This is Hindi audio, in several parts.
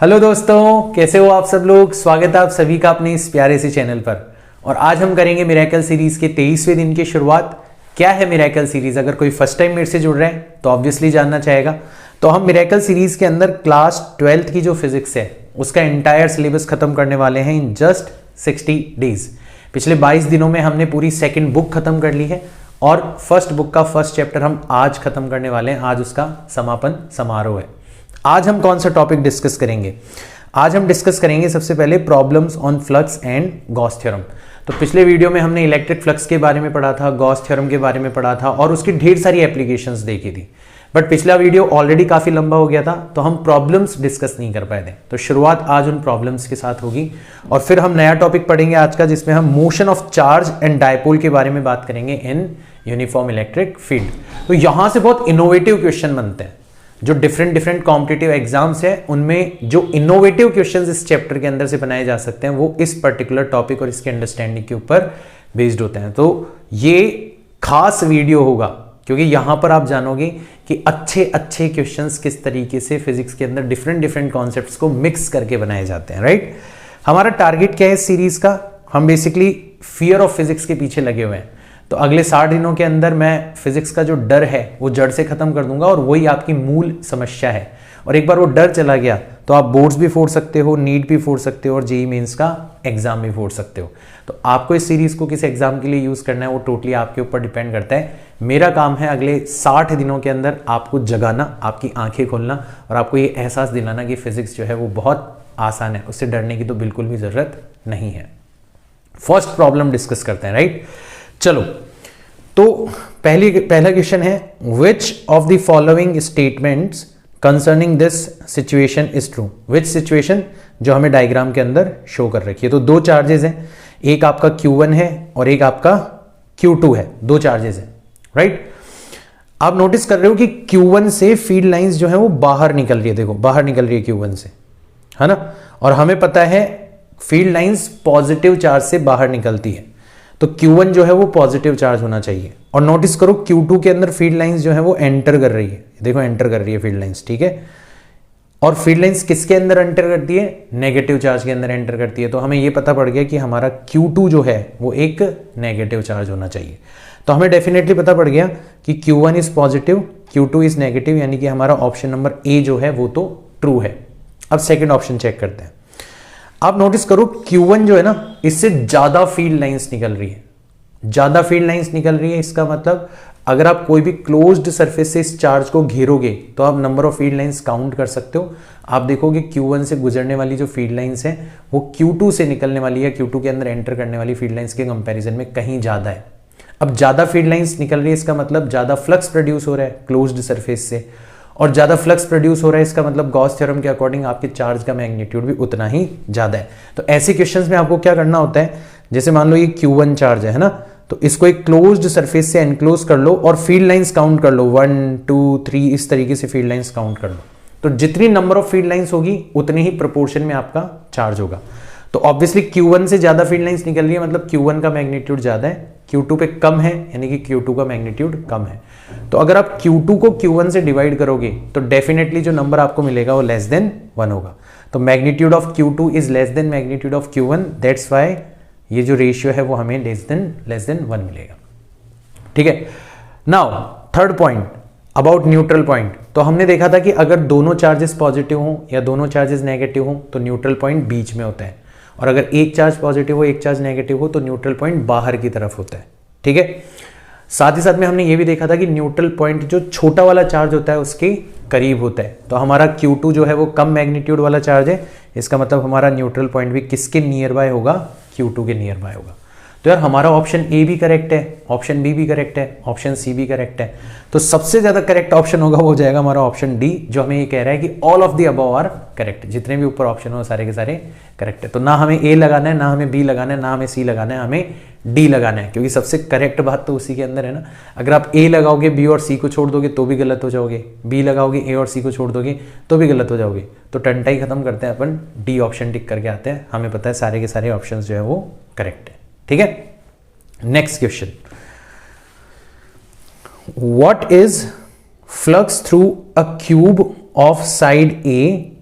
हेलो दोस्तों, कैसे हो आप सब लोग। स्वागत है आप सभी का अपने इस प्यारे से चैनल पर। और आज हम करेंगे मिरेकल सीरीज के 23वें दिन की शुरुआत। क्या है मिरेकल सीरीज? अगर कोई फर्स्ट टाइम मेरे से जुड़ रहे हैं तो ऑब्वियसली जानना चाहेगा। तो हम मिरेकल सीरीज के अंदर क्लास 12th की जो फिजिक्स है उसका एंटायर सिलेबस खत्म करने वाले हैं इन जस्ट 60 डेज। पिछले 22 दिनों में हमने पूरी सेकेंड बुक खत्म कर ली है और फर्स्ट बुक का फर्स्ट चैप्टर हम आज खत्म करने वाले हैं। आज उसका समापन समारोह है। आज हम कौन सा टॉपिक डिस्कस करेंगे? आज हम डिस्कस करेंगे सबसे पहले problems on flux and Gauss theorem. तो पिछले वीडियो में हमने इलेक्ट्रिक फ्लक्स के बारे में पढ़ा था, गॉस थ्योरम के बारे में पढ़ा था और उसकी ढेर सारी एप्लीकेशंस देखी थी। बट पिछला वीडियो ऑलरेडी काफी लंबा हो गया था तो हम प्रॉब्लम्स डिस्कस नहीं कर पाए थे। तो शुरुआत आज उन प्रॉब्लम्स के साथ होगी और फिर हम नया टॉपिक पढ़ेंगे आज का, जिसमें हम motion of charge and dipole के बारे में बात करेंगे इन यूनिफॉर्म इलेक्ट्रिक फील्ड। तो यहां से बहुत इनोवेटिव क्वेश्चन बनते हैं। जो डिफरेंट कॉम्पिटिटिव एग्जाम्स है उनमें जो इनोवेटिव क्वेश्चंस इस चैप्टर के अंदर से बनाए जा सकते हैं वो इस पर्टिकुलर टॉपिक और इसके अंडरस्टैंडिंग के ऊपर बेस्ड होते हैं। तो ये खास वीडियो होगा क्योंकि यहां पर आप जानोगे कि अच्छे क्वेश्चंस किस तरीके से फिजिक्स के अंदर डिफरेंट कॉन्सेप्ट्स को मिक्स करके बनाए जाते हैं। राइट, हमारा टारगेट क्या है इस सीरीज का? हम बेसिकली फियर ऑफ फिजिक्स के पीछे लगे हुए हैं। तो अगले 60 दिनों के अंदर मैं फिजिक्स का जो डर है वो जड़ से खत्म कर दूंगा और वही आपकी मूल समस्या है। और एक बार वो डर चला गया तो आप बोर्ड्स भी फोड़ सकते हो, नीट भी फोड़ सकते हो और जेईई मेंस का एग्जाम भी फोड़ सकते हो। तो आपको इस सीरीज को किस एग्जाम के लिए यूज करना है वो टोटली आपके ऊपर डिपेंड करता है। मेरा काम है अगले 60 दिनों के अंदर आपको जगाना, आपकी आंखें खोलना और आपको ये एहसास दिलाना कि फिजिक्स जो है वो बहुत आसान है, उससे डरने की तो बिल्कुल भी जरूरत नहीं है। फर्स्ट प्रॉब्लम डिस्कस करते हैं। राइट, चलो तो पहला क्वेश्चन है, which of the following statements concerning this situation is true? Which situation जो हमें डायग्राम के अंदर शो कर रखी है। तो दो चार्जेस हैं, एक आपका Q1 है और एक आपका Q2 है। दो चार्जेस हैं। राइट, आप नोटिस कर रहे हो कि Q1 से फील्ड लाइंस जो है वो बाहर निकल रही है। देखो बाहर निकल रही है Q1 से, है ना। और हमें पता है फील्ड लाइंस पॉजिटिव चार्ज से बाहर निकलती है तो Q1 जो है वो पॉजिटिव चार्ज होना चाहिए। और नोटिस करो Q2 के अंदर फील्ड लाइंस जो है वो एंटर कर रही है। देखो एंटर कर रही है फील्ड लाइंस, ठीक है। और फील्ड लाइंस किसके अंदर एंटर करती है? नेगेटिव चार्ज के अंदर एंटर करती है। तो हमें ये पता पड़ गया कि हमारा Q2 जो है वो एक नेगेटिव चार्ज होना चाहिए। तो हमें डेफिनेटली पता पड़ गया कि Q1 is positive, Q2 is negative, यानी कि हमारा ऑप्शन नंबर ए जो है वो तो ट्रू है। अब सेकेंड ऑप्शन चेक करते हैं। आप नोटिस करो Q1 जो है ना, इससे ज्यादा फील्ड लाइंस निकल रही है। ज्यादा फील्ड लाइंस निकल रही है इसका मतलब अगर आप कोई भी क्लोज्ड सरफेस से इस चार्ज को घेरोगे तो आप number of field lines count कर सकते हो। आप देखोगे Q1 से गुजरने वाली जो फील्ड लाइंस है वो Q2 से निकलने वाली है, Q2 के अंदर एंटर करने वाली फील्ड लाइंस के कंपैरिजन में कहीं ज्यादा है। अब ज्यादा फील्ड लाइंस निकल रही है इसका मतलब ज्यादा फ्लक्स प्रोड्यूस हो रहा है क्लोज्ड सरफेस से, और ज्यादा फ्लक्स प्रोड्यूस हो रहा है इसका मतलब गॉस थ्योरम के अकॉर्डिंग आपके चार्ज का मैग्नीट्यूड भी उतना ही ज्यादा है। तो ऐसे क्वेश्चंस में आपको क्या करना होता है, जैसे मान लो ये Q1 चार्ज है ना, तो इसको एक क्लोज्ड सरफेस से एनक्लोज कर लो और फील्ड लाइंस काउंट कर लो, 1 2 3 इस तरीके से फील्ड लाइंस काउंट कर लो। तो जितनी नंबर ऑफ फील्ड लाइंस होगी उतनी ही प्रोपोर्शन में आपका चार्ज होगा। तो ऑब्वियसली Q1 से ज्यादा फील्ड लाइंस निकल रही है मतलब Q1 का मैग्नीट्यूड ज्यादा है, Q2 पे कम है यानी कि Q2 का मैग्नीट्यूड कम है। तो अगर आप Q2 को Q1 से डिवाइड करोगे तो डेफिनेटली जो नंबर आपको मिलेगा वो लेस देन 1 होगा। तो magnitude of Q2 is less than magnitude of Q1, that's why ये जो रेशियो है वो हमें लेस देन 1 मिलेगा। ठीक है। Now third point about neutral point. तो हमने देखा था कि अगर दोनों चार्जेस पॉजिटिव हों या दोनों चार्जेस नेगेटिव हों तो न्यूट्रल पॉइंट बीच में होता है, और अगर एक चार्ज पॉजिटिव हो एक चार्ज नेगेटिव हो तो न्यूट्रल पॉइंट बाहर की तरफ होता है। ठीक है। साथ ही साथ में हमने ये भी देखा था कि न्यूट्रल पॉइंट जो छोटा वाला चार्ज होता है उसके करीब होता है। तो हमारा Q2 जो है वो कम मैग्नीट्यूड वाला चार्ज है, इसका मतलब हमारा न्यूट्रल पॉइंट भी किसके नियर बाय होगा? Q2 के नियर बाय होगा। तो यार हमारा ऑप्शन ए भी करेक्ट है, ऑप्शन बी भी करेक्ट है, ऑप्शन सी भी करेक्ट है। तो सबसे ज्यादा करेक्ट ऑप्शन होगा वो हो जाएगा हमारा ऑप्शन डी, जो हमें ये कह रहा है कि all of the above are correct. जितने भी ऊपर ऑप्शन हो सारे के सारे करेक्ट है। तो ना हमें ए लगाना है, ना हमें बी लगाना है, ना हमें सी लगाना है, हमें डी लगाना है, क्योंकि सबसे करेक्ट बात तो उसी के अंदर है ना। अगर आप ए लगाओगे बी और सी को छोड़ दोगे तो भी गलत हो जाओगे, बी लगाओगे ए और सी को छोड़ दोगे तो भी गलत हो जाओगे। तो टंटा ही खत्म करते हैं अपन, डी ऑप्शन टिक करके आते हैं। हमें पता है सारे के सारे ऑप्शन जो है वो करेक्ट है। ठीक है। Next question, what is flux through a cube of side A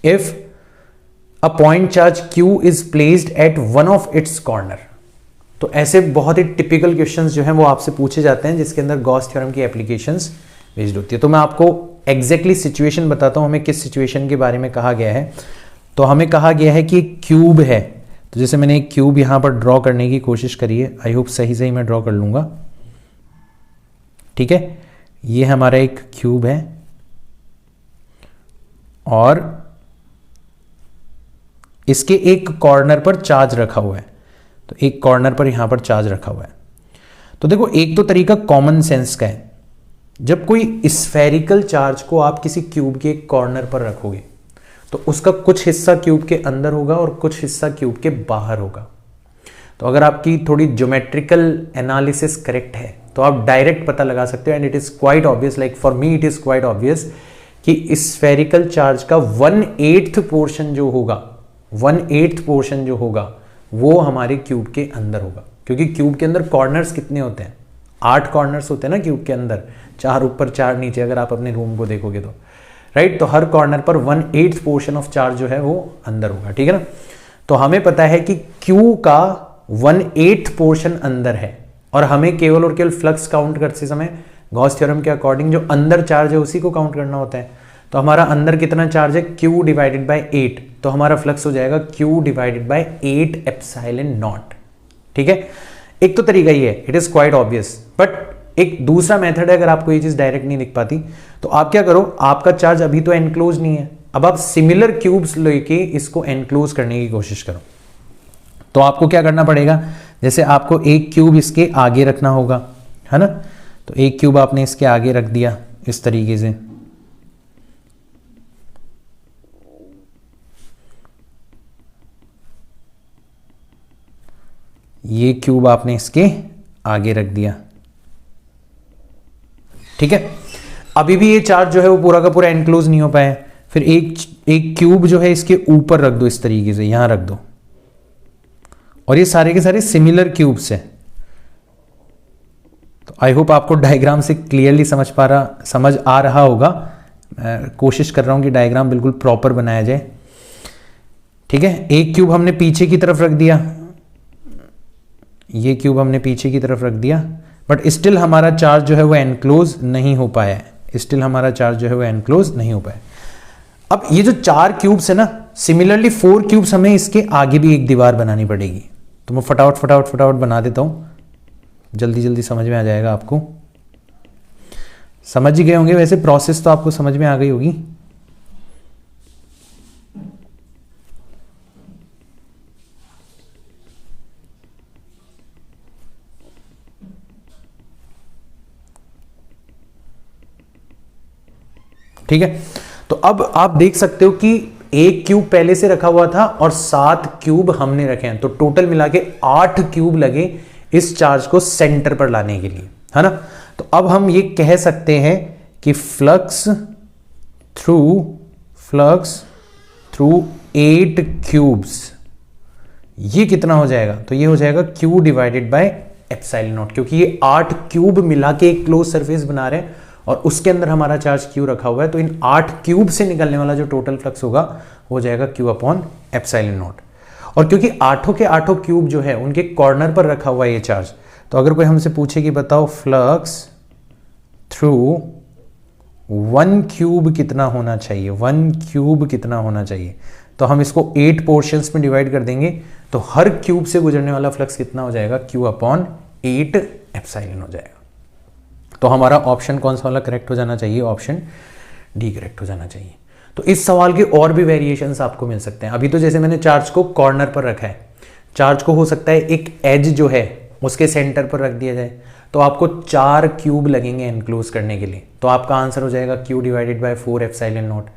if a point charge Q is placed at one of its corner. तो ऐसे बहुत ही टिपिकल क्वेश्चंस जो हैं वो आपसे पूछे जाते हैं जिसके अंदर गॉस थ्योरम की एप्लीकेशंस बेस्ड होती है। तो मैं आपको एग्जैक्टली सिचुएशन बताता हूं, हमें किस सिचुएशन के बारे में कहा गया है। तो हमें कहा गया है कि क्यूब है, तो जैसे मैंने एक क्यूब यहां पर ड्रॉ करने की कोशिश करी है, आई होप सही सही मैं ड्रॉ कर लूंगा। ठीक है, ये हमारा एक क्यूब है और इसके एक कॉर्नर पर चार्ज रखा हुआ है। तो एक कॉर्नर पर यहां पर चार्ज रखा हुआ है। तो देखो, एक तो तरीका कॉमन सेंस का है, जब कोई स्फेरिकल चार्ज को आप किसी क्यूब के एक कॉर्नर पर रखोगे तो उसका कुछ हिस्सा क्यूब के अंदर होगा और कुछ हिस्सा क्यूब के बाहर होगा। तो अगर आपकी थोड़ी ज्योमेट्रिकल एनालिसिस करेक्ट है तो आप डायरेक्ट पता लगा सकते हो, and it is quite obvious, like for me it is quite obvious कि स्फेरिकल चार्ज का 1/8 पोर्शन जो होगा, 1/8 पोर्शन जो होगा वो हमारे क्यूब के अंदर होगा। क्योंकि क्यूब के अंदर कॉर्नर्स कितने होते हैं? 8 कॉर्नर्स होते हैं ना क्यूब के अंदर, 4 ऊपर 4 नीचे, अगर आप अपने रूम को देखोगे तो, राइट। तो हर कॉर्नर पर 1/8 पोर्शन ऑफ चार्ज जो है वो अंदर होगा, ठीक है ना। तो हमें पता है कि Q का 1/8 पोर्शन अंदर है और हमें केवल और केवल फ्लक्स काउंट करते समय गॉस थ्योरम के अकॉर्डिंग जो अंदर चार्ज है उसी को काउंट करना होता है। तो हमारा अंदर कितना चार्ज है? Q डिवाइडेड बाई 8, तो हमारा फ्लक्स हो जाएगा Q divided by 8 epsilon not. ठीक है, एक तो तरीका ये है, it is quite obvious. But एक दूसरा मेथड है, अगर आपको ये चीज डायरेक्ट नहीं दिख पाती तो आप क्या करो, आपका चार्ज अभी तो एनक्लोज नहीं है, अब आप सिमिलर क्यूब्स लेके इसको एनक्लोज करने की कोशिश करो। तो आपको क्या करना पड़ेगा, जैसे आपको एक क्यूब इसके आगे रखना होगा, है ना। तो एक क्यूब आपने इसके आगे रख दिया इस तरीके से, ये क्यूब आपने इसके आगे रख दिया, ठीक है। अभी भी ये चार्ज जो है वो पूरा का पूरा एनक्लोज नहीं हो पाया। फिर एक क्यूब जो है इसके ऊपर रख दो, इस तरीके से यहां रख दो, और ये सारे के सारे सिमिलर क्यूब्स हैं। तो आई होप आपको डायग्राम से क्लियरली समझ आ रहा होगा। मैं कोशिश कर रहा हूं कि डायग्राम बिल्कुल प्रॉपर बनाया जाए, ठीक है। एक क्यूब हमने पीछे की तरफ रख दिया, ये क्यूब हमने पीछे की तरफ रख दिया, बट स्टिल हमारा चार्ज जो है वो एनक्लोज नहीं हो पाया है, स्टिल हमारा चार्ज जो है वो एनक्लोज नहीं हो पाया। अब ये जो 4 क्यूब्स है ना, सिमिलरली 4 क्यूब्स हमें इसके आगे भी एक दीवार बनानी पड़ेगी। तो मैं फटाफट बना देता हूं, जल्दी जल्दी समझ में आ जाएगा आपको। समझ ही गए होंगे, वैसे प्रोसेस तो आपको समझ में आ गई होगी। ठीक है, तो अब आप देख सकते हो कि एक क्यूब पहले से रखा हुआ था और 7 क्यूब हमने रखे हैं, तो टोटल मिला के 8 क्यूब लगे इस चार्ज को सेंटर पर लाने के लिए, है ना। तो अब हम ये कह सकते हैं कि फ्लक्स थ्रू 8 क्यूब्स, ये कितना हो जाएगा? तो ये हो जाएगा Q divided by epsilon not, क्योंकि ये 8 क्यूब मिला के एक क्लोज सरफेस बना रहे हैं और उसके अंदर हमारा चार्ज Q रखा हुआ है। तो इन 8 क्यूब से निकलने वाला जो टोटल फ्लक्स होगा हो जाएगा Q अपॉन एप्सिलॉन नॉट। और क्योंकि 8 के 8 क्यूब जो है उनके कॉर्नर पर रखा हुआ है ये चार्ज, तो अगर कोई हमसे पूछे कि बताओ फ्लक्स थ्रू 1 क्यूब कितना होना चाहिए, 1 क्यूब कितना होना चाहिए, तो हम इसको 8 पोर्शंस में डिवाइड कर देंगे। तो हर क्यूब से गुजरने वाला फ्लक्स कितना हो जाएगा? Q अपॉन 8 एप्सिलॉन हो जाएगा। तो हमारा ऑप्शन कौन सा वाला करेक्ट हो जाना चाहिए? ऑप्शन डी करेक्ट हो जाना चाहिए। तो इस सवाल के और भी वेरिएशंस आपको मिल सकते हैं। अभी तो जैसे मैंने चार्ज को कॉर्नर पर रखा है, चार्ज को हो सकता है एक एज जो है उसके सेंटर पर रख दिया जाए, तो आपको 4 क्यूब लगेंगे एनक्लोज करने के लिए। तो आपका आंसर हो जाएगा Q divided by 4 epsilon not.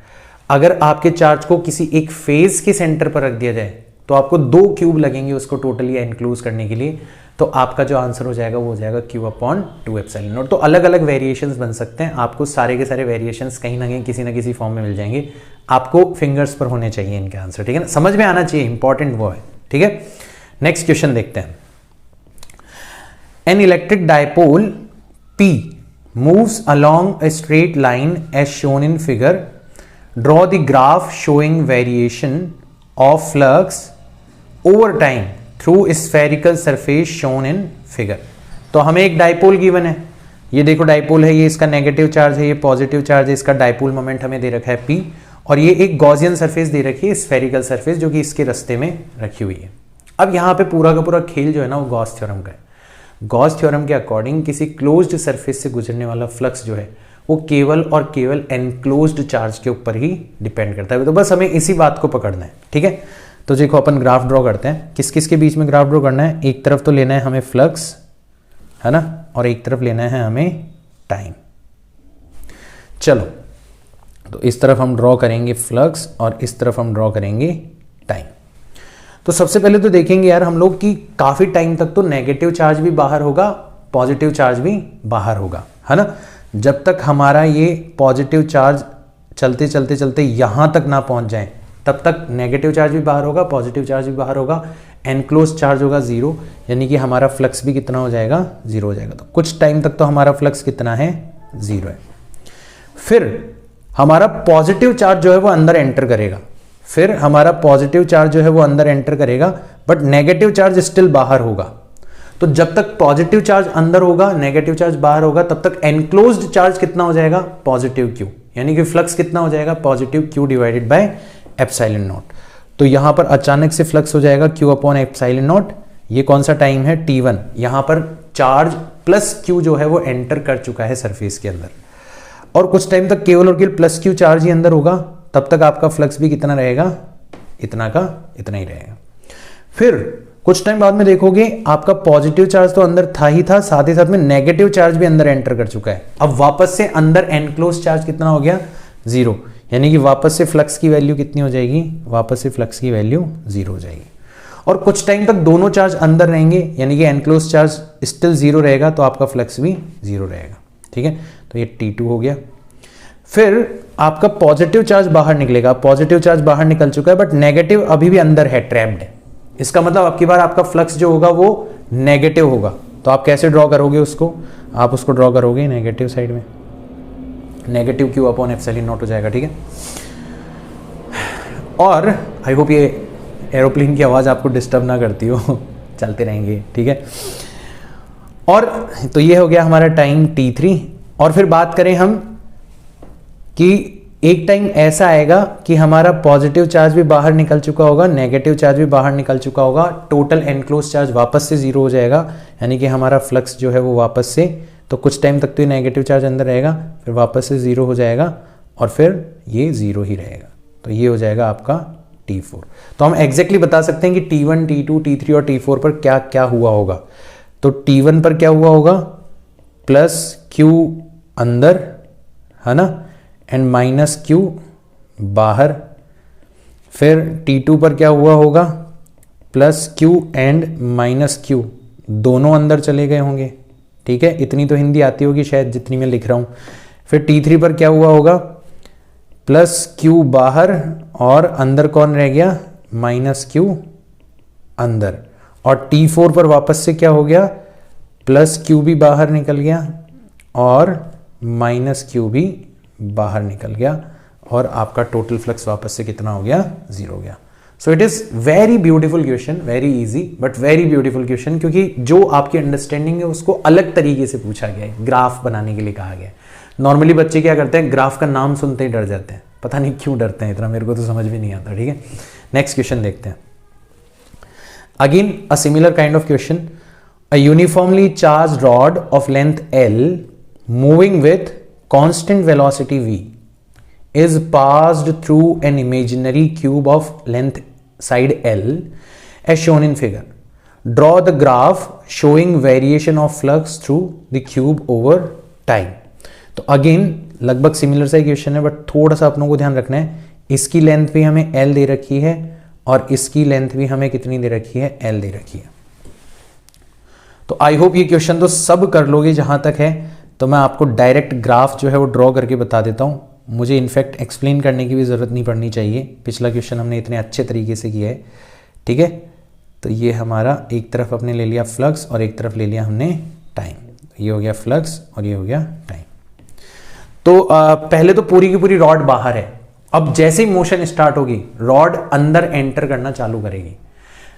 अगर आपके चार्ज को किसी एक फेज के सेंटर पर रख दिया जाए तो आपको 2 क्यूब लगेंगे उसको टोटली एनक्लोज करने के लिए। तो आपका जो आंसर हो जाएगा वो हो जाएगा Q अपॉन 2 एप्सिलॉन नॉट। तो अलग अलग वेरिएशंस बन सकते हैं, आपको सारे के सारे वेरिएशंस कहीं ना कहीं किसी ना किसी फॉर्म में मिल जाएंगे। आपको फिंगर्स पर होने चाहिए इनके आंसर, ठीक है ना, समझ में आना चाहिए, इंपॉर्टेंट वो है, ठीक है। नेक्स्ट क्वेश्चन देखते हैं। An electric dipole P moves along a straight line as shown in figure. Draw the graph showing variation of flux over time through spherical surface shown in figure. तो हमें एक डाइपोल गिवन है, ये देखो डाइपोल है, ये इसका नेगेटिव चार्ज है, ये पॉजिटिव चार्ज है, इसका डाइपोल मोमेंट हमें दे रखा है P, और ये एक गॉसियन सरफेस दे रखी है, स्फेरिकल सरफेस, जो कि इसके रास्ते में रखी हुई है। अब यहाँ पे पूरा का पूरा खेल जो है ना वो गॉस थ्योरम का है। गॉस थ्योरम के अकॉर्डिंग किसी क्लोज्ड सरफेस से गुजरने वाला फ्लक्स जो है वो केवल और केवल एनक्लोज्ड चार्ज के ऊपर ही डिपेंड करता है। तो बस हमें इसी बात को पकड़ना है, ठीक है। तो देखो अपन ग्राफ ड्रॉ करते हैं, किस किस के बीच में ग्राफ ड्रॉ करना है। एक तरफ तो लेना है हमें फ्लक्स, है ना, और एक तरफ लेना है हमें टाइम। चलो, तो इस तरफ हम ड्रॉ करेंगे फ्लक्स और इस तरफ हम ड्रॉ करेंगे टाइम। तो सबसे पहले तो देखेंगे यार हम लोग कि काफी टाइम तक तो नेगेटिव चार्ज भी बाहर होगा, पॉजिटिव चार्ज भी बाहर होगा, है ना। जब तक हमारा ये पॉजिटिव चार्ज चलते चलते चलते यहां तक ना पहुंच जाए तब तक नेगेटिव चार्ज भी बाहर होगा, पॉजिटिव चार्ज भी बाहर होगा, एनक्लोज चार्ज होगा जीरो, यानी कि हमारा फ्लक्स भी कितना हो जाएगा, जीरो हो जाएगा। तो कुछ टाइम तक तो हमारा फ्लक्स कितना है, जीरो है। फिर हमारा पॉजिटिव चार्ज जो है वो अंदर एंटर करेगा, फिर हमारा पॉजिटिव चार्ज जो है वो अंदर एंटर करेगा, बट नेगेटिव चार्ज स्टिल बाहर होगा। तो जब तक पॉजिटिव चार्ज अंदर होगा, नेगेटिव चार्ज बाहर होगा, तब तक एनक्लोज्ड चार्ज कितना हो जाएगा, पॉजिटिव क्यू, यानी कि फ्लक्स कितना हो जाएगा, positive Q divided by epsilon not. तो यहां पर अचानक से फ्लक्स हो जाएगा क्यू अपॉन एप्सिलॉन नॉट। ये कौन सा टाइम है, T1। यहां पर चार्ज प्लस क्यू जो है वो एंटर कर चुका है सरफेस के अंदर, और कुछ टाइम तक केवल और केवल प्लस क्यू चार्ज ही अंदर होगा, तब तक आपका फ्लक्स भी कितना रहेगा, इतना का इतना ही रहेगा। फिर कुछ टाइम बाद में देखोगे आपका पॉजिटिव चार्ज तो अंदर था ही था, साथ ही साथ में नेगेटिव चार्ज भी अंदर एंटर कर चुका है। अब वापस से अंदर एनक्लोज चार्ज कितना हो गया, जीरो, यानी कि वापस से फ्लक्स की वैल्यू कितनी हो जाएगी, वापस से फ्लक्स की वैल्यू जीरो हो जाएगी। और कुछ टाइम तक दोनों चार्ज अंदर रहेंगे, यानी कि एनक्लोज चार्ज स्टिल जीरो रहेगा, तो आपका फ्लक्स भी जीरो रहेगा, ठीक है। तो ये T2 हो गया। फिर आपका पॉजिटिव चार्ज बाहर निकलेगा, पॉजिटिव चार्ज बाहर निकल चुका है, बट नेगेटिव अभी भी अंदर है, ट्रैप्ड है। इसका मतलब अब की बार आपका फ्लक्स जो होगा वो नेगेटिव होगा। तो आप कैसे ड्रॉ करोगे उसको, आप उसको ड्रॉ करोगे नेगेटिव साइड में, negative Q upon epsilon not हो जाएगा, ठीक है। और आई होप ये एरोप्लेन की आवाज़ आपको डिस्टर्ब ना करती हो, चलते रहेंगे, ठीक है। और तो ये हो गया हमारा टाइम T3। और फिर बात करें हम कि एक टाइम ऐसा आएगा कि हमारा पॉजिटिव चार्ज भी बाहर निकल चुका होगा, नेगेटिव चार्ज भी बाहर निकल चुका होगा, टोटल एनक्लोज चार्ज वापस से जीरो हो जाएगा, यानी कि हमारा फ्लक्स जो है वो वापस से, तो कुछ टाइम तक तो ये नेगेटिव चार्ज अंदर रहेगा, फिर वापस से जीरो हो जाएगा, और फिर ये जीरो ही रहेगा। तो ये हो जाएगा आपका T4। तो हम एग्जैक्टली बता सकते हैं कि T1, T2, T3 और T4 पर क्या क्या हुआ होगा। तो T1 पर क्या हुआ होगा, प्लस क्यू अंदर, है ना, एंड माइनस क्यू बाहर। फिर T2 पर क्या हुआ होगा, plus Q and minus Q दोनों अंदर चले गए होंगे, ठीक है। इतनी तो हिंदी आती होगी शायद जितनी मैं लिख रहा हूं। फिर T3 पर क्या हुआ होगा, प्लस क्यू बाहर और अंदर कौन रह गया, माइनस क्यू अंदर। और T4 पर वापस से क्या हो गया, प्लस क्यू भी बाहर निकल गया और माइनस क्यू भी बाहर निकल गया, और आपका टोटल फ्लक्स वापस से कितना हो गया, जीरो हो गया। So it is very beautiful question, very easy but very beautiful question, क्योंकि जो आपकी अंडरस्टैंडिंग है उसको अलग तरीके से पूछा गया है, ग्राफ बनाने के लिए कहा गया है। नॉर्मली बच्चे क्या करते हैं, ग्राफ का नाम सुनते ही डर जाते हैं, पता नहीं क्यों डरते हैं इतना, मेरे को तो समझ भी नहीं आता, ठीक है। नेक्स्ट क्वेश्चन देखते हैं। Again a similar kind of question, a uniformly charge rod of length L moving with constant velocity v is passed through an imaginary cube of length side L as shown in figure. Draw the graph showing variation of flux through the cube over time. तो अगेन लगभग सिमिलर सा क्वेश्चन है, बट थोड़ा सा अपनों को ध्यान रखना है, इसकी लेंथ भी हमें L दे रखी है और इसकी लेंथ भी हमें कितनी दे रखी है, L दे रखी है। तो आई होप ये क्वेश्चन तो सब कर लोगे जहां तक है। तो मैं आपको डायरेक्ट ग्राफ जो है वो ड्रॉ करके बता देता हूँ, मुझे इनफैक्ट एक्सप्लेन करने की भी ज़रूरत नहीं पड़नी चाहिए, पिछला क्वेश्चन हमने इतने अच्छे तरीके से किया है, ठीक है। तो ये हमारा एक तरफ अपने ले लिया फ्लक्स और एक तरफ ले लिया हमने टाइम, ये हो गया फ्लक्स और ये हो गया टाइम। तो पहले तो पूरी की पूरी रॉड बाहर है, अब जैसे ही मोशन स्टार्ट होगी रॉड अंदर एंटर करना चालू करेगी।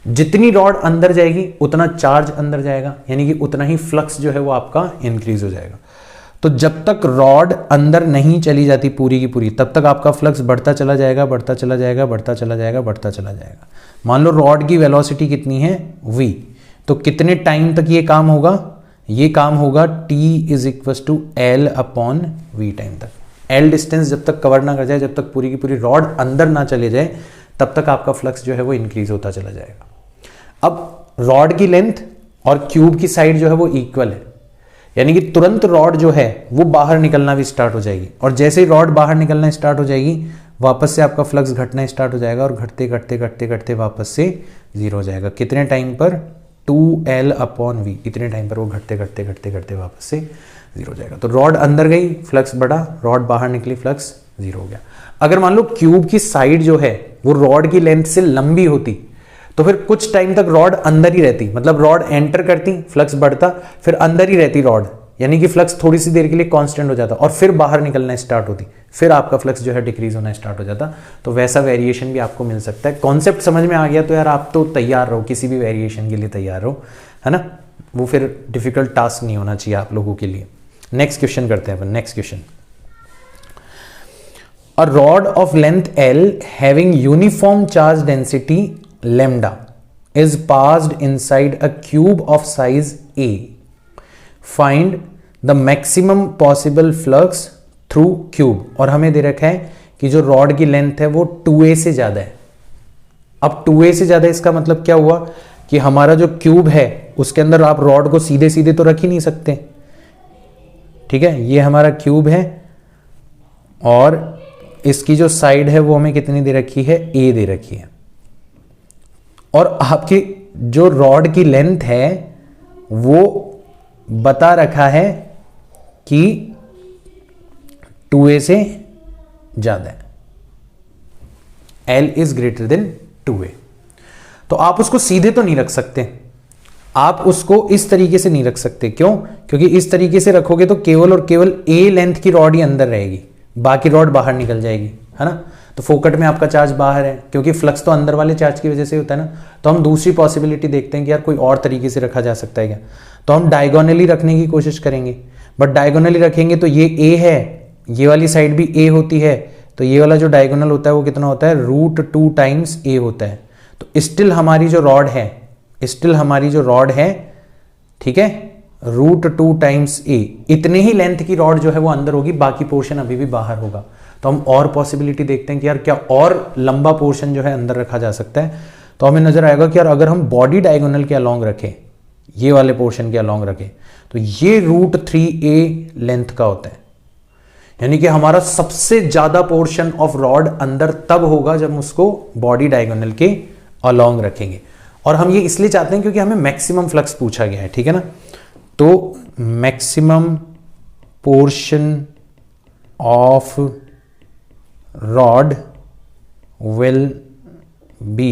जितनी रॉड अंदर जाएगी उतना चार्ज अंदर जाएगा, यानी कि उतना ही फ्लक्स जो है वो आपका इंक्रीज हो जाएगा। तो जब तक रॉड अंदर नहीं चली जाती पूरी की पूरी, तब तक आपका फ्लक्स बढ़ता चला जाएगा, बढ़ता चला जाएगा, बढ़ता चला जाएगा, बढ़ता चला जाएगा। मान लो रॉड की वेलोसिटी कितनी है v, तो कितने टाइम तक ये काम होगा? ये काम होगा t is equal to L upon V time तक। एल डिस्टेंस जब तक कवर ना कर जाए, जब तक पूरी की पूरी रॉड अंदर ना चले जाए, तब तक आपका फ्लक्स जो है वो इंक्रीज होता चला जाएगा। अब रॉड की लेंथ और क्यूब की साइड जो है वो इक्वल है, यानी कि तुरंत रॉड जो है वो बाहर निकलना भी स्टार्ट हो जाएगी, और जैसे ही रॉड बाहर निकलना स्टार्ट हो जाएगी वापस से आपका फ्लक्स घटना स्टार्ट हो जाएगा, और घटते घटते घटते घटते वापस से जीरो हो जाएगा। कितने टाइम पर? 2L अपॉन वी, इतने टाइम पर वो घटते घटते घटते घटते वापस से जीरो हो जाएगा। तो रॉड अंदर गई, फ्लक्स बढ़ा, रॉड बाहर निकली, फ्लक्स जीरो हो गया। अगर मान लो क्यूब की साइड जो है वो रॉड की लेंथ से लंबी होती, तो फिर कुछ टाइम तक रॉड अंदर ही रहती, मतलब रॉड एंटर करती, फ्लक्स बढ़ता, फिर अंदर ही रहती रॉड, यानी कि फ्लक्स थोड़ी सी देर के लिए कांस्टेंट हो जाता और फिर बाहर निकलना स्टार्ट होती, फिर आपका फ्लक्स जो है डिक्रीज होना स्टार्ट हो जाता। तो वैसा वेरिएशन भी आपको मिल सकता है। कॉन्सेप्ट समझ में आ गया तो यार आप तो तैयार रहो, किसी भी वेरिएशन के लिए तैयार रहो, है ना। वो फिर डिफिकल्ट टास्क नहीं होना चाहिए आप लोगों के लिए। नेक्स्ट क्वेश्चन करते हैं अपन। Next question, a rod of length L having uniform charge density lambda is passed inside a cube of size A. Find the maximum possible flux through cube. और हमें दे रखा है कि जो रॉड की लेंथ है वो 2A से ज्यादा है। अब 2A से ज्यादा इसका मतलब क्या हुआ कि हमारा जो क्यूब है उसके अंदर आप रॉड को सीधे सीधे तो रख ही नहीं सकते, ठीक है। ये हमारा क्यूब है और इसकी जो साइड है वो हमें कितनी दे रखी है? A दे रखी है। और आपकी जो रॉड की लेंथ है वो बता रखा है कि 2A से ज्यादा है, L is greater than 2A। तो आप उसको सीधे तो नहीं रख सकते, आप उसको इस तरीके से नहीं रख सकते। क्यों? क्योंकि इस तरीके से रखोगे तो केवल और केवल A लेंथ की रॉड ही अंदर रहेगी, बाकी रॉड बाहर निकल जाएगी, है ना। तो फोकट में आपका चार्ज बाहर है, क्योंकि फ्लक्स तो अंदर वाले चार्ज की वजह से होता है ना। तो हम दूसरी पॉसिबिलिटी देखते हैं कि यार कोई और तरीके से रखा जा सकता है क्या। तो हम डायगोनली रखने की कोशिश करेंगे, बट डायगोनली रखेंगे तो ये A है, ये वाली साइड भी A होती है, तो ये वाला जो डायगोनल होता है वो कितना होता है? √2 टाइम्स A होता है। तो स्टिल हमारी जो रॉड है, ठीक है, √2 टाइम्स A, इतने ही लेंथ की रॉड जो है वो अंदर होगी, बाकी पोर्शन अभी भी बाहर होगा। तो हम और पॉसिबिलिटी देखते हैं कि यार क्या और लंबा पोर्शन जो है अंदर रखा जा सकता है। तो हमें नजर आएगा कि यार अगर हम बॉडी डायगोनल के अलोंग रखें, ये वाले पोर्शन के अलोंग रखें, तो ये √3A लेंथ का होता है, यानी कि हमारा सबसे ज्यादा पोर्शन ऑफ रॉड अंदर तब होगा जब हम उसको बॉडी डायगोनल के अलोंग रखेंगे। और हम ये इसलिए चाहते हैं क्योंकि हमें मैक्सिमम फ्लक्स पूछा गया है, ठीक है ना। तो maximum portion of rod will be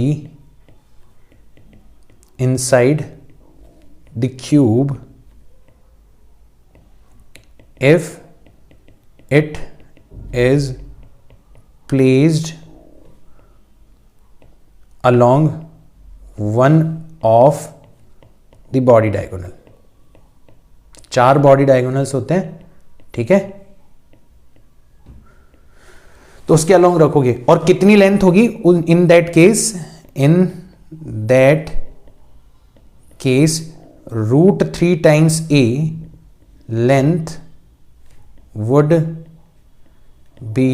inside the cube if it is placed along one of the body diagonal। 4 body diagonals होते हैं, ठीक है। तो उसके अलोंग रखोगे, और कितनी लेंथ होगी in that case √3 times A length would be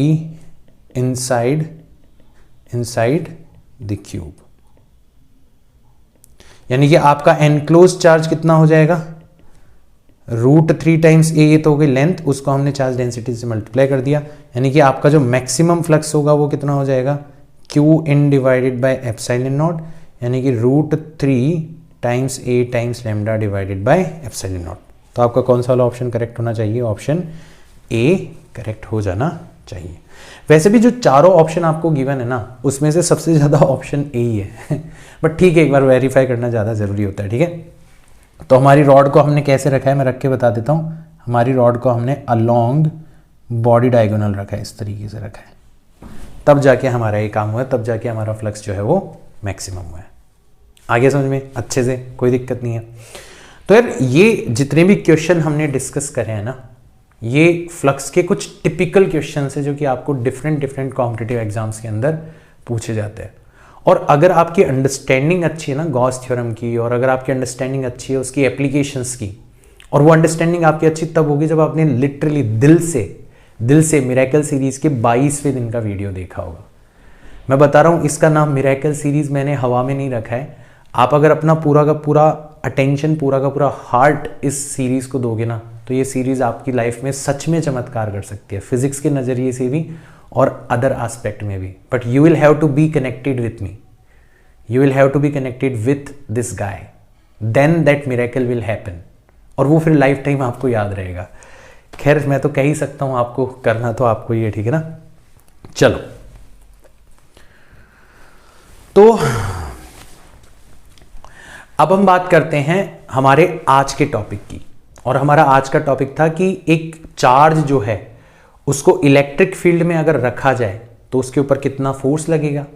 inside the cube. यानी कि आपका एनक्लोज चार्ज कितना हो जाएगा? √3 टाइम्स A, ये तो हो गई लेंथ, उसको हमने चार्ज डेंसिटी से मल्टीप्लाई कर दिया, यानी कि आपका जो मैक्सिमम फ्लक्स होगा वो कितना हो जाएगा? Qin divided by epsilon not, यानी कि √3 times A times lambda divided by epsilon not. तो आपका कौन सा वाला ऑप्शन करेक्ट होना चाहिए? ऑप्शन A करेक्ट हो जाना चाहिए। वैसे भी जो चारों ऑप्शन आपको गिवन है ना, उसमें से सबसे ज्यादा ऑप्शन A ही है बट ठीक है, एक बार वेरीफाई करना ज्यादा जरूरी होता है, ठीक है। तो हमारी रॉड को हमने कैसे रखा है, मैं रख के बता देता हूं। हमारी रॉड को हमने अलोंग बॉडी डायगोनल रखा है, इस तरीके से रखा है, तब जाके हमारा ये काम हुआ है, तब जाके हमारा फ्लक्स जो है वो मैक्सिमम हुआ है। आगे समझ में अच्छे से, कोई दिक्कत नहीं है। तो यार ये जितने भी क्वेश्चन हमने डिस्कस करे हैं ना, ये फ्लक्स के कुछ टिपिकल क्वेश्चन है जो कि आपको डिफरेंट कॉम्पिटिटिव एग्जाम्स के अंदर पूछे जाते हैं। और अगर आपकी अंडरस्टैंडिंग अच्छी है ना गॉस थ्योरम की, और अगर आपकी अंडरस्टैंडिंग अच्छी है उसकी एप्लीकेशंस की, और वो अंडरस्टैंडिंग आपकी अच्छी तब होगी जब आपने लिटरली दिल से मिरेकल सीरीज के 22वें दिन का वीडियो देखा होगा। मैं बता रहा हूँ, इसका नाम मिरेकल सीरीज मैंने हवा में नहीं रखा है। आप अगर अपना पूरा का पूरा अटेंशन, पूरा का पूरा हार्ट इस सीरीज को दोगे ना, तो ये सीरीज आपकी लाइफ में सच में चमत्कार कर सकती है, फिजिक्स के नज़रिए से भी और अदर एस्पेक्ट में भी। But you will have to be connected with me, you will have to be connected with this guy, then that miracle will happen, और वो फिर लाइफ टाइम आपको याद रहेगा। खैर मैं तो कह ही सकता हूं, आपको करना तो आपको ये, ठीक है ना। चलो तो अब हम बात करते हैं हमारे आज के टॉपिक की। और हमारा आज का टॉपिक था कि एक चार्ज जो है उसको इलेक्ट्रिक फील्ड में अगर रखा जाए तो उसके ऊपर कितना फोर्स लगेगा,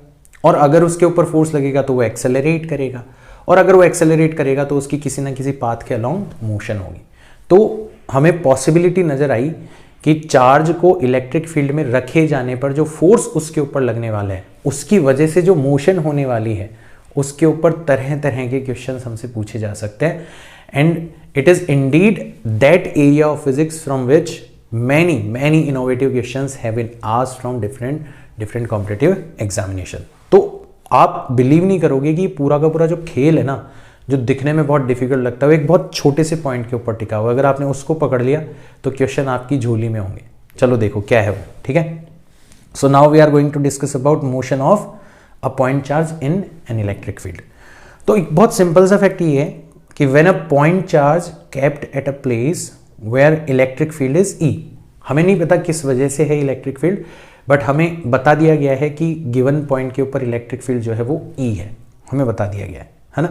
और अगर उसके ऊपर फोर्स लगेगा तो वो एक्सेलरेट करेगा, और अगर वो एक्सेलरेट करेगा तो उसकी किसी ना किसी पाथ के अलोंग मोशन होगी। तो हमें पॉसिबिलिटी नजर आई कि चार्ज को इलेक्ट्रिक फील्ड में रखे जाने पर जो फोर्स उसके ऊपर लगने वाला है, उसकी वजह से जो मोशन होने वाली है, उसके ऊपर तरह तरह के क्वेश्चंस हमसे पूछे जा सकते हैं। And it is Indeed that area of physics from which many innovative questions have been asked from different competitive examination। तो आप बिलीव नहीं करोगे कि पूरा का पूरा जो खेल है ना, जो दिखने में बहुत डिफिकल्ट लगता है, वो एक बहुत छोटे से पॉइंट के ऊपर टिका हुआ। अगर आपने उसको पकड़ लिया तो क्वेश्चन आपकी झोली में होंगे। चलो देखो क्या है वो, ठीक है। So now we are going to discuss about motion of a point charge in an electric field. तो एक बहुत सिंपल सा फैक्ट ये है कि when a point charge kept at a place where electric field is E, हमें नहीं पता किस वजह से है इलेक्ट्रिक फील्ड, बट हमें बता दिया गया है कि गिवन पॉइंट के ऊपर इलेक्ट्रिक फील्ड जो है वो ई है, हमें बता दिया गया है ना।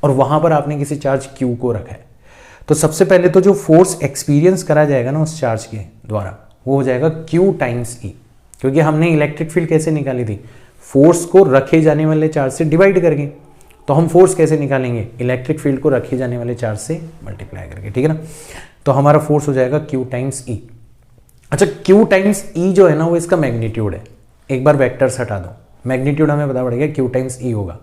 और वहां पर आपने किसी चार्ज क्यू को रखा है, तो सबसे पहले तो जो फोर्स एक्सपीरियंस करा जाएगा ना उस चार्ज के द्वारा, वो हो जाएगा क्यू टाइम्स ई, क्योंकि हमने इलेक्ट्रिक फील्ड कैसे निकाली थी, फोर्स को रखे जाने वाले चार्ज से डिवाइड करके। तो हम फोर्स कैसे निकालेंगे, इलेक्ट्रिक फील्ड को रखे जाने वाले चार्ज से मल्टीप्लाई करके, ठीक है ना। तो हमारा फोर्स हो जाएगा क्यू टाइम्स ई। अच्छा, क्यू टाइम्स ई जो है ना वो इसका मैग्नीट्यूड है। एक बार वेक्टर्स हटा दो, मैग्नीट्यूड हमें पता पड़ेगा क्यू टाइम्स ई होगा,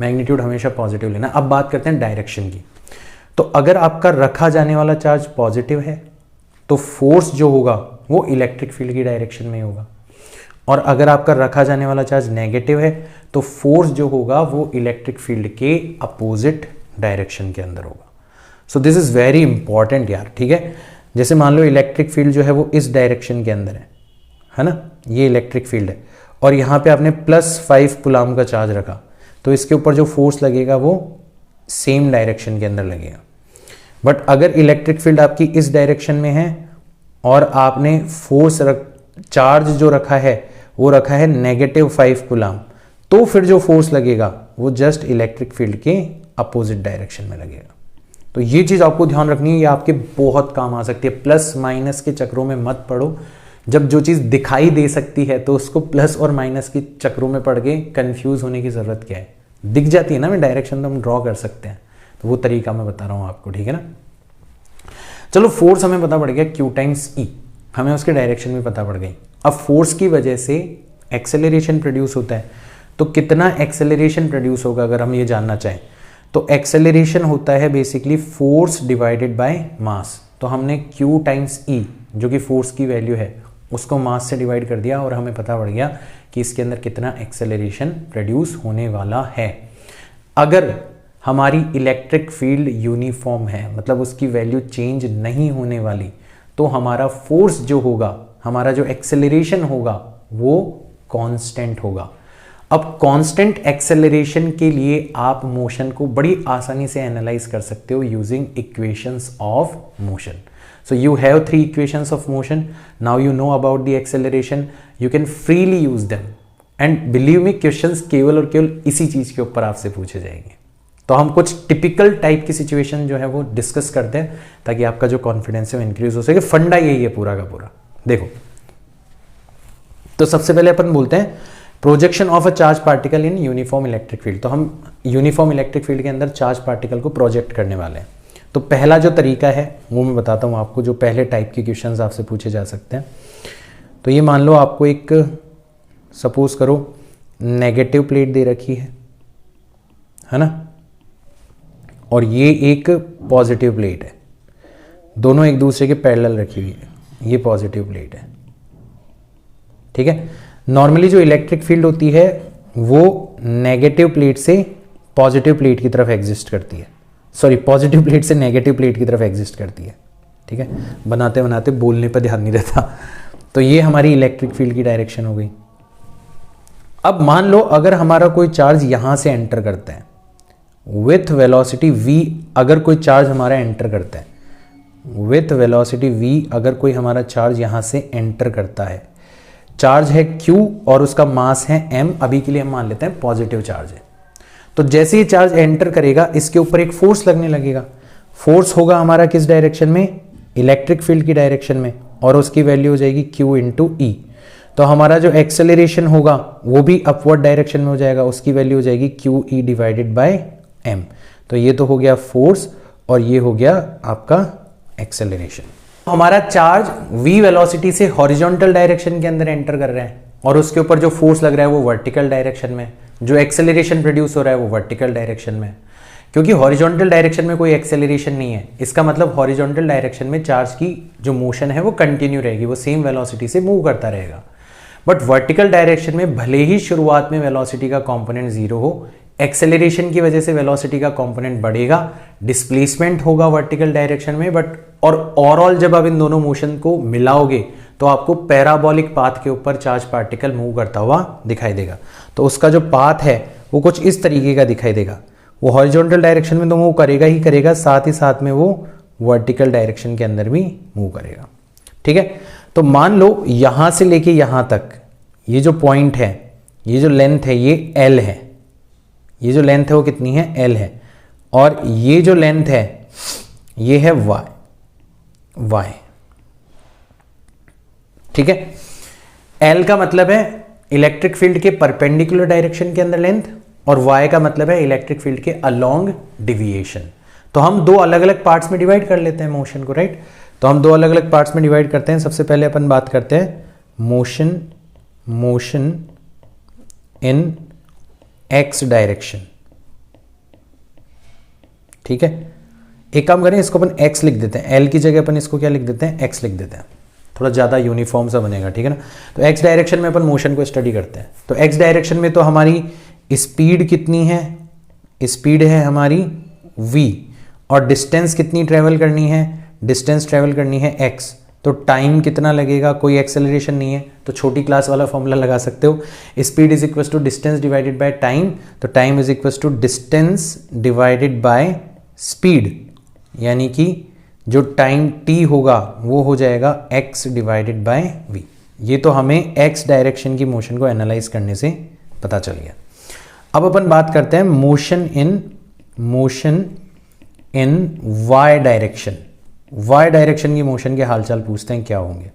मैग्नीट्यूड हमेशा पॉजिटिव लेना। अब बात करते हैं डायरेक्शन की। तो अगर आपका रखा जाने वाला चार्ज पॉजिटिव है तो फोर्स जो होगा वो इलेक्ट्रिक फील्ड की डायरेक्शन में होगा, और अगर आपका रखा जाने वाला चार्ज नेगेटिव है तो फोर्स जो होगा वो इलेक्ट्रिक फील्ड के अपोजिट डायरेक्शन के अंदर होगा। So this is very important यार, ठीक है। जैसे मान लो इलेक्ट्रिक फील्ड जो है वो इस डायरेक्शन के अंदर है ना, ये इलेक्ट्रिक फील्ड है, और यहाँ पे आपने +5 कूलम का चार्ज रखा, तो इसके ऊपर जो फोर्स लगेगा वो सेम डायरेक्शन के अंदर लगेगा। बट अगर इलेक्ट्रिक फील्ड आपकी इस डायरेक्शन में है और आपने चार्ज जो रखा है वो रखा है -5 कूलम, तो फिर जो फोर्स लगेगा वो जस्ट इलेक्ट्रिक फील्ड के अपोजिट डायरेक्शन में लगेगा। तो ये चीज आपको ध्यान रखनी है, ये आपके बहुत काम आ सकती है। प्लस माइनस के चक्रों में मत पड़ो। जब जो चीज दिखाई दे सकती है तो उसको प्लस और माइनस के चक्रों में पड़ के कंफ्यूज होने की जरूरत क्या है, दिख जाती है ना, मैं डायरेक्शन तो हम ड्रॉ कर सकते हैं, तो वो तरीका मैं बता रहा हूं आपको, ठीक है ना। चलो फोर्स हमें पता पड़ गया क्यू टाइम्स ई, हमें उसके डायरेक्शन भी पता पड़ गई। अब फोर्स की वजह से एक्सेलरेशन प्रोड्यूस होता है, तो कितना एक्सेलरेशन प्रोड्यूस होगा अगर हम ये जानना चाहें, तो एक्सेलरेशन होता है basically force divided by mass. तो हमने Q टाइम्स E जो कि फोर्स की वैल्यू है उसको मास से डिवाइड कर दिया और हमें पता पड़ गया कि इसके अंदर कितना एक्सेलरेशन प्रोड्यूस होने वाला है। अगर हमारी इलेक्ट्रिक फील्ड यूनिफॉर्म है, मतलब उसकी वैल्यू चेंज नहीं होने वाली, तो हमारा फोर्स जो होगा, हमारा जो एक्सेलरेशन होगा वो कांस्टेंट होगा। अब कांस्टेंट एक्सेलरेशन के लिए आप मोशन को बड़ी आसानी से एनालाइज कर सकते हो using equations of motion. So you have 3 equations of motion. Now you know about the acceleration. You can freely use them. And believe me, questions केवल और केवल इसी चीज के ऊपर आपसे पूछे जाएंगे। तो हम कुछ टिपिकल टाइप की सिचुएशन जो है वो डिस्कस करते हैं ताकि आपका जो कॉन्फिडेंस है वो इंक्रीज हो सके। फंडा यही है पूरा का पूरा। देखो, तो सबसे पहले अपन बोलते हैं projection of a charge particle in uniform electric field. तो हम यूनिफॉर्म इलेक्ट्रिक फील्ड के अंदर चार्ज पार्टिकल को प्रोजेक्ट करने वाले हैं। तो पहला जो तरीका है वो मैं बताता हूँ आपको, जो पहले टाइप के क्वेश्चंस आपसे पूछे जा सकते हैं। तो ये मान लो आपको एक, सपोज करो नेगेटिव प्लेट दे रखी है ना, और ये एक पॉजिटिव प्लेट है, दोनों एक दूसरे के पैरेलल रखी हुई है, ये पॉजिटिव प्लेट है, ठीक है। नॉर्मली जो इलेक्ट्रिक फील्ड होती है वो नेगेटिव प्लेट से पॉजिटिव प्लेट की तरफ एग्जिस्ट करती है, सॉरी पॉजिटिव प्लेट से नेगेटिव प्लेट की तरफ एग्जिस्ट करती है, ठीक है। बनाते बनाते बोलने पर ध्यान नहीं रहता। तो ये हमारी इलेक्ट्रिक फील्ड की डायरेक्शन हो गई। अब मान लो अगर हमारा कोई चार्ज यहां से एंटर करता है विथ वेलोसिटी v, अगर कोई चार्ज हमारा एंटर करता है विथ वेलोसिटी v, अगर कोई हमारा चार्ज यहां से एंटर करता है, चार्ज है q और उसका मास है m, अभी के लिए हम मान लेते हैं पॉजिटिव चार्ज है। तो जैसे ही चार्ज एंटर करेगा इसके ऊपर एक फोर्स लगने लगेगा। फोर्स होगा हमारा किस डायरेक्शन में, इलेक्ट्रिक फील्ड की डायरेक्शन में, और उसकी वैल्यू हो जाएगी q इंटू ई। तो हमारा जो एक्सेलरेशन होगा वो भी अपवर्ड डायरेक्शन में हो जाएगा, उसकी वैल्यू हो जाएगी Q E divided by M. तो ये तो हो गया फोर्स और ये हो गया आपका एक्सेलरेशन। हमारा चार्ज v वेलोसिटी से हॉरिजॉन्टल डायरेक्शन के अंदर एंटर कर रहा है और उसके ऊपर जो फोर्स लग रहा है वो वर्टिकल डायरेक्शन में, जो एक्सेलरेशन प्रोड्यूस हो रहा है वो वर्टिकल डायरेक्शन में। क्योंकि हॉरिजॉन्टल डायरेक्शन में कोई एक्सेलरेशन नहीं है, इसका मतलब हॉरिजॉन्टल डायरेक्शन में चार्ज की जो मोशन है वो कंटिन्यू रहेगी, वो सेम वेलोसिटी से मूव करता रहेगा। बट वर्टिकल डायरेक्शन में भले ही शुरुआत में वेलोसिटी का कंपोनेंट जीरो हो, एक्सेलरेशन की वजह से वेलोसिटी का कंपोनेंट बढ़ेगा, डिस्प्लेसमेंट होगा वर्टिकल डायरेक्शन में, बट और ओवरऑल जब आप इन दोनों मोशन को मिलाओगे तो आपको पैराबोलिक पाथ के ऊपर चार्ज पार्टिकल मूव करता हुआ दिखाई देगा। तो उसका जो पाथ है वो कुछ इस तरीके का दिखाई देगा। वो हॉरिजॉन्टल डायरेक्शन में तो मूव करेगा ही करेगा, साथ ही साथ में वो वर्टिकल डायरेक्शन के अंदर भी मूव करेगा, ठीक है। तो मान लो यहां से लेके यहां तक ये जो पॉइंट है, ये जो लेंथ है ये L है, ये जो लेंथ है वो कितनी है, L है, और ये जो लेंथ है ये है y, ठीक है। L का मतलब है इलेक्ट्रिक फील्ड के परपेंडिकुलर डायरेक्शन के अंदर लेंथ, और y का मतलब है इलेक्ट्रिक फील्ड के अलोंग डिविएशन। तो हम दो अलग अलग पार्ट्स में डिवाइड कर लेते हैं मोशन को, राइट। तो हम दो अलग अलग पार्ट्स में डिवाइड करते हैं। सबसे पहले अपन बात करते हैं मोशन इन x डायरेक्शन, ठीक है। एक काम करें, इसको अपन x लिख देते हैं, l की जगह अपन इसको क्या लिख देते हैं, x लिख देते हैं, थोड़ा ज़्यादा यूनिफॉर्म सा बनेगा, ठीक है ना। तो x डायरेक्शन में अपन मोशन को स्टडी करते हैं। तो x डायरेक्शन में तो हमारी स्पीड कितनी है, स्पीड है हमारी v, और डिस्टेंस कितनी ट्रेवल करनी है, डिस्टेंस ट्रेवल करनी है x। तो टाइम कितना लगेगा, कोई एक्सेलरेशन नहीं है, तो छोटी क्लास वाला फॉर्मूला लगा सकते हो, speed is equal to distance divided by time. तो time is equal to distance divided by speed, यानी कि जो टाइम t होगा वो हो जाएगा x डिवाइडेड बाय v। ये तो हमें x डायरेक्शन की मोशन को एनालाइज करने से पता चल गया। अब अपन बात करते हैं motion in y direction. y direction की मोशन के हालचाल पूछते हैं क्या होंगे।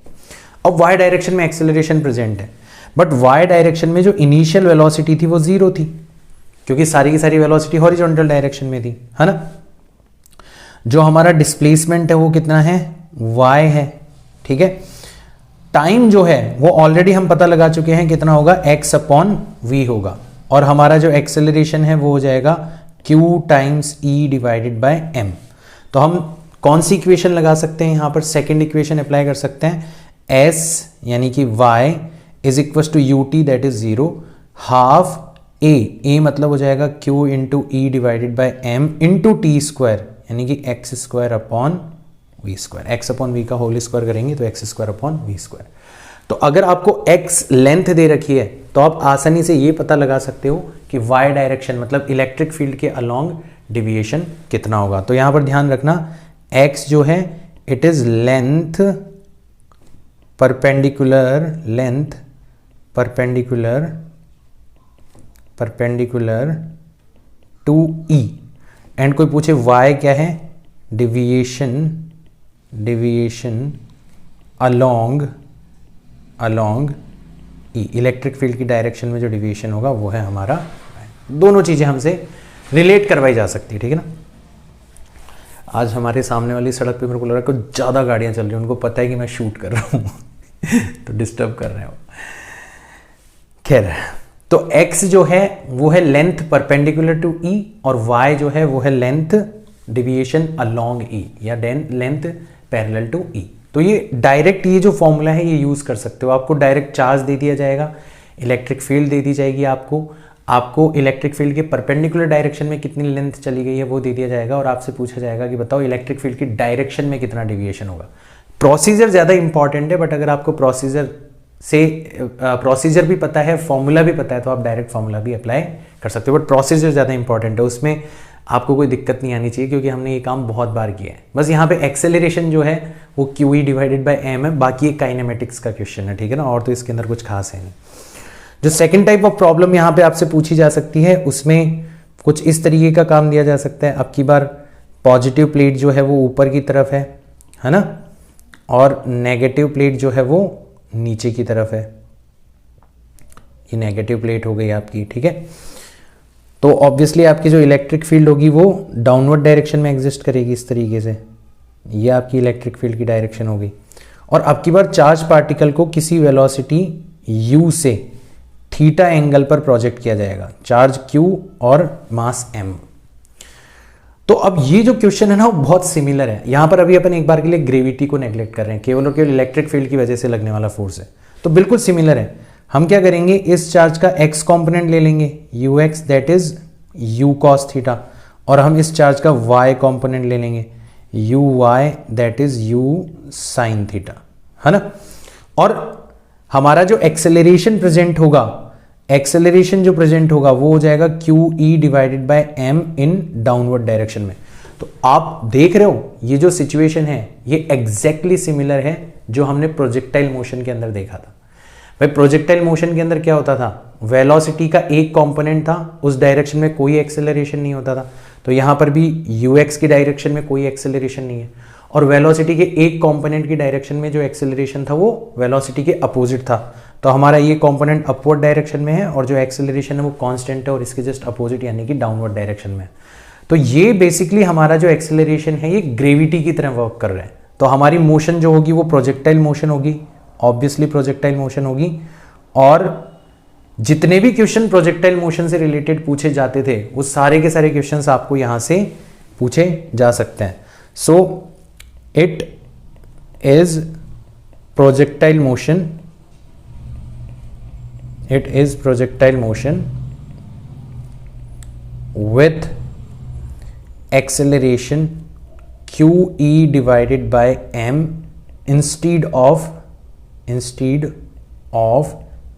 अब y डायरेक्शन में एक्सेलरेशन प्रेजेंट है, बट y डायरेक्शन में जो इनिशियल वेलोसिटी थी वो जीरो थी, क्योंकि सारी की सारी वेलोसिटी हॉरिजॉन्टल डायरेक्शन में थी, है ना। जो हमारा डिस्प्लेसमेंट है वो कितना है, y है, ठीक है। टाइम जो है वो ऑलरेडी हम पता लगा चुके हैं कितना होगा, x अपॉन v होगा, और हमारा जो एक्सेलरेशन है वो हो जाएगा q times e divided by m। तो हम कौन सी इक्वेशन लगा सकते हैं यहाँ पर, सेकेंड इक्वेशन अप्लाई कर सकते हैं, s यानी कि y is equal to U T that is zero, half a मतलब हो जाएगा q into E divided by m into T square, यानी कि X square upon V square. X upon V का होल स्क्वायर करेंगे तो X square upon V square. तो अगर आपको x लेंथ दे रखी है तो आप आसानी से ये पता लगा सकते हो कि y डायरेक्शन मतलब इलेक्ट्रिक फील्ड के अलोंग डिविएशन कितना होगा। तो यहां पर ध्यान रखना, x जो है it is length perpendicular to e, and कोई पूछे y क्या है, deviation along E, electric field की डायरेक्शन में जो डिविएशन होगा वो है हमारा। दोनों चीज़ें हमसे रिलेट करवाई जा सकती है, ठीक है ना। आज हमारे सामने वाली सड़क पे मेरे को लग रहा है कुछ ज़्यादा गाड़ियाँ चल रही हैं, उनको पता है कि मैं शूट कर रहा हूँ तो डिस्टर्ब कर रहे हो। खैर, तो x जो है वो है लेंथ परपेंडिकुलर टू e और y जो है वो है लेंथ डिविएशन अलोंग e या लेंथ पैरेलल टू e। तो ये डायरेक्ट ये जो फॉर्मूला है ये यूज कर सकते हो। आपको डायरेक्ट चार्ज दे दिया जाएगा, इलेक्ट्रिक फील्ड दे दी जाएगी, आपको इलेक्ट्रिक फील्ड के परपेंडिकुलर डायरेक्शन में कितनी लेंथ चली गई है वो दे दिया जाएगा और आपसे पूछा जाएगा कि बताओ इलेक्ट्रिक फील्ड की डायरेक्शन में कितना डिविएशन होगा। प्रोसीजर ज़्यादा इंपॉर्टेंट है, बट अगर आपको प्रोसीजर भी पता है, फॉर्मूला भी पता है, तो आप डायरेक्ट फॉर्मूला भी अप्लाई कर सकते हो। बट प्रोसीजर ज़्यादा इंपॉर्टेंट है, उसमें आपको कोई दिक्कत नहीं आनी चाहिए क्योंकि हमने ये काम बहुत बार किया है। बस यहाँ पे एक्सेलरेशन जो है वो QE डिवाइडेड बाय m है, बाकी एक काइनेमेटिक्स का क्वेश्चन है, ठीक है ना, और तो इसके अंदर कुछ खास है नहीं। जो सेकंड टाइप ऑफ प्रॉब्लम यहाँ पे आपसे पूछी जा सकती है उसमें कुछ इस तरीके का काम दिया जा सकता है। अब की बार पॉजिटिव प्लेट जो है वो ऊपर की तरफ है ना, और नेगेटिव प्लेट जो है वो नीचे की तरफ है। ये नेगेटिव प्लेट हो गई आपकी, ठीक है। तो ऑब्वियसली आपकी जो इलेक्ट्रिक फील्ड होगी वो डाउनवर्ड डायरेक्शन में एग्जिस्ट करेगी इस तरीके से। ये आपकी इलेक्ट्रिक फील्ड की डायरेक्शन होगी। और अब की बार चार्ज पार्टिकल को किसी वेलोसिटी u से थीटा एंगल पर प्रोजेक्ट किया जाएगा, चार्ज q और मास m। तो अब ये जो क्वेश्चन है ना वो बहुत सिमिलर है। यहां पर अभी अपन एक बार के लिए ग्रेविटी को नेग्लेक्ट कर रहे हैं, केवल और केवल इलेक्ट्रिक फील्ड की वजह से लगने वाला फोर्स है, तो बिल्कुल सिमिलर है। हम क्या करेंगे, इस चार्ज का x कंपोनेंट ले लेंगे ux that is u cos theta, और हम इस चार्ज का y कंपोनेंट ले लेंगे uy that is u sin theta, है ना। और हमारा जो एक्सेलरेशन प्रेजेंट होगा, एक्सेलरेशन जो प्रेजेंट होगा वो हो जाएगा QE divided by m in downward direction में। तो आप देख रहे हो ये जो सिचुएशन है ये एग्जैक्टली सिमिलर है जो हमने प्रोजेक्टाइल मोशन के अंदर देखा था। भाई प्रोजेक्टाइल मोशन के अंदर क्या होता था, वेलोसिटी का एक कंपोनेंट था, उस डायरेक्शन में कोई एक्सेलरेशन नहीं होता था। तो यहां पर भी ux की डायरेक्शन में कोई एक्सेलरेशन नहीं है, और वेलोसिटी के एक कंपोनेंट की डायरेक्शन में जो एक्सेलरेशन था वो वेलोसिटी के अपोजिट था। तो हमारा ये कंपोनेंट अपवर्ड डायरेक्शन में है और जो एक्सेलरेशन है वो कांस्टेंट है और इसके जस्ट अपोजिट यानी कि डाउनवर्ड डायरेक्शन में। तो ये बेसिकली हमारा जो एक्सेलरेशन है ये ग्रेविटी की तरह वर्क कर रहा है। तो हमारी मोशन जो होगी वो प्रोजेक्टाइल मोशन होगी, ऑब्वियसली प्रोजेक्टाइल मोशन होगी। और जितने भी क्वेश्चन प्रोजेक्टाइल मोशन से रिलेटेड पूछे जाते थे वो सारे के सारे क्वेश्चंस आपको यहां से पूछे जा सकते हैं। So it is projectile motion, it is projectile motion with acceleration QE divided by m instead of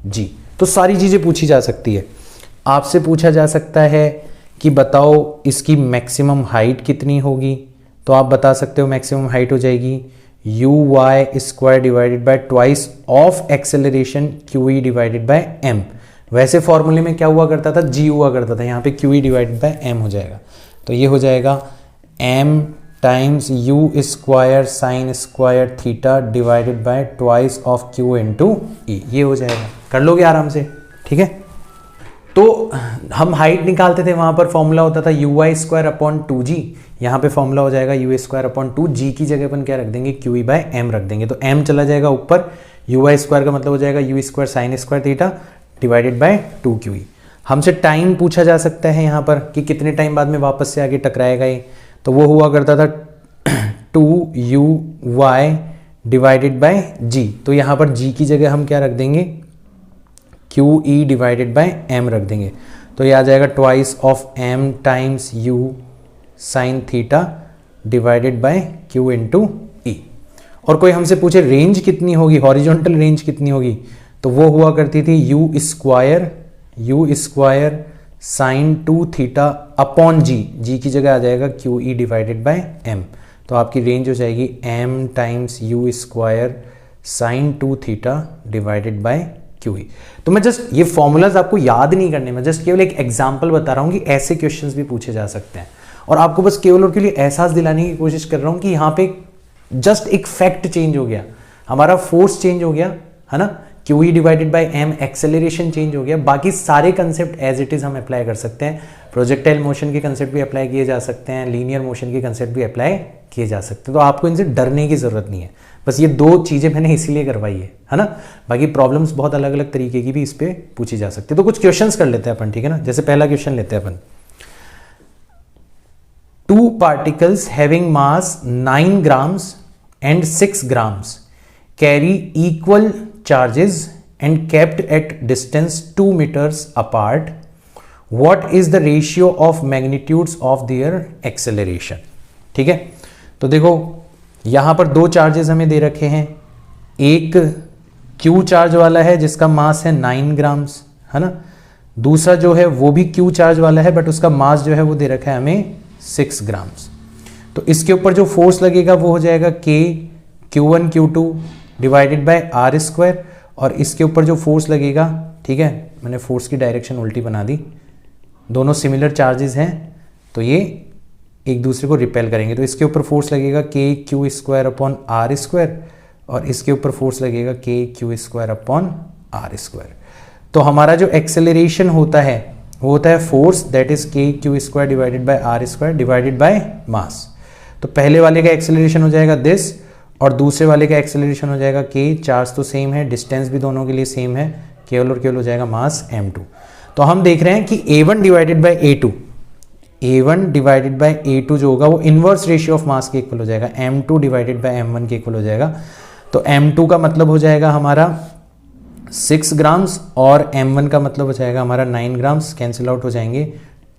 g। तो सारी चीजें पूछी जा सकती है। आपसे पूछा जा सकता है कि बताओ इसकी मैक्सिमम हाइट कितनी होगी, तो आप बता सकते हो मैक्सिमम हाइट हो जाएगी uy square divided bye twice of acceleration QE divided by m। वैसे फॉर्मूले में क्या हुआ करता था, g हुआ करता था, यहाँ पे QE डिवाइडेड बाय m हो जाएगा। तो ये हो जाएगा m times u square sine square theta divided by twice of q into e। ये हो जाएगा, कर लोगे आराम से, ठीक है। तो हम हाइट निकालते थे, वहां पर फॉर्मूला होता था uy स्क्वायर अपॉन 2g। यहाँ पे फॉर्मूला हो जाएगा u स्क्वायर अपॉन 2, g की जगह अपन क्या रख देंगे, QE बाय m रख देंगे। तो m चला जाएगा ऊपर, uy स्क्वायर का मतलब हो जाएगा u square sine square theta divided by 2QE। हमसे टाइम पूछा जा सकता है यहाँ पर कि कितने टाइम बाद में वापस से आगे टकराएगा ये, तो वो हुआ करता था 2uy डिवाइडेड बाय g। तो यहाँ पर g की जगह हम क्या रख देंगे, QE डिवाइडेड बाय m रख देंगे। तो ये आ जाएगा twice of m times u sine theta divided by q into e। और कोई हमसे पूछे रेंज कितनी होगी, हॉरिजॉन्टल रेंज कितनी होगी, तो वो हुआ करती थी u square sine 2 theta upon g। g की जगह आ जाएगा QE डिवाइडेड बाय m। तो आपकी रेंज हो जाएगी m times u square sine 2 theta divided by QE। तो मैं जस्ट ये फॉर्मूलाज आपको याद नहीं करने, मैं जस्ट केवल एक एग्जांपल बता रहा हूँ कि ऐसे क्वेश्चंस भी पूछे जा सकते हैं। और आपको बस केवल और के लिए एहसास दिलाने की कोशिश कर रहा हूँ कि यहाँ पे जस्ट एक फैक्ट चेंज हो गया, हमारा फोर्स चेंज हो गया, है ना, Q E divided by M, acceleration change हो गया, बाकी सारे कंसेप्ट एज इट इज हम अप्लाई कर सकते हैं। प्रोजेक्टाइल मोशन के कंसेप्ट भी अप्लाई किए जा सकते हैं, लीनियर मोशन के कंसेप्ट भी अप्लाई किए जा सकते हैं, तो आपको इनसे डरने की जरूरत नहीं है। बस ये 2 चीजें मैंने इसीलिए करवाई है ना। बाकी प्रॉब्लम्स बहुत अलग अलग तरीके की भी इस पे पूछी जा सकती है। तो कुछ क्वेश्चंस कर लेते हैं अपन, ठीक है ना। जैसे पहला क्वेश्चन लेते हैं अपन, 2 particles having mass 9 grams and 6 grams carry equal charges and kept at distance 2 meters apart. What is the ratio of magnitudes of their acceleration? ठीक है, तो देखो यहां पर 2 चार्जेस हमें दे रखे हैं। एक Q चार्ज वाला है जिसका मास है 9 ग्राम्स, है ना। दूसरा जो है वो भी Q चार्ज वाला है बट उसका मास जो है वो दे रखा है हमें 6 ग्राम्स। तो इसके ऊपर जो फोर्स लगेगा वो हो जाएगा K Q1 Q2 divided by R square, और इसके ऊपर जो फोर्स लगेगा, ठीक है, मैंने फोर्स की डायरेक्शन उल्टी बना दी, दोनों सिमिलर चार्जेस हैं तो ये एक दूसरे को रिपेल करेंगे, तो इसके ऊपर फोर्स लगेगा K Q square upon R square, और इसके ऊपर फोर्स लगेगा K Q square upon R square. तो हमारा जो एक्सेलरेशन होता है वो होता है force that is K Q square divided by R square divided by mass. तो पहले वाले का एक्सेलरेशन हो जाएगा दिस, और दूसरे वाले का एक्सेलरेशन हो जाएगा K, चार्ज तो सेम है, डिस्टेंस भी दोनों के लिए सेम है, केवल और केवल हो जाएगा मास m2। तो हम देख रहे हैं कि A1 divided by A2, A1 divided by A2 जो होगा वो इनवर्स रेशियो ऑफ मास के इक्वल हो जाएगा, m2 डिवाइडेड बाय m1 के इक्वल हो जाएगा। तो m2 का मतलब हो जाएगा हमारा 6 ग्राम्स और m1 का मतलब हो जाएगा हमारा 9 ग्राम्स, कैंसिल आउट हो जाएंगे।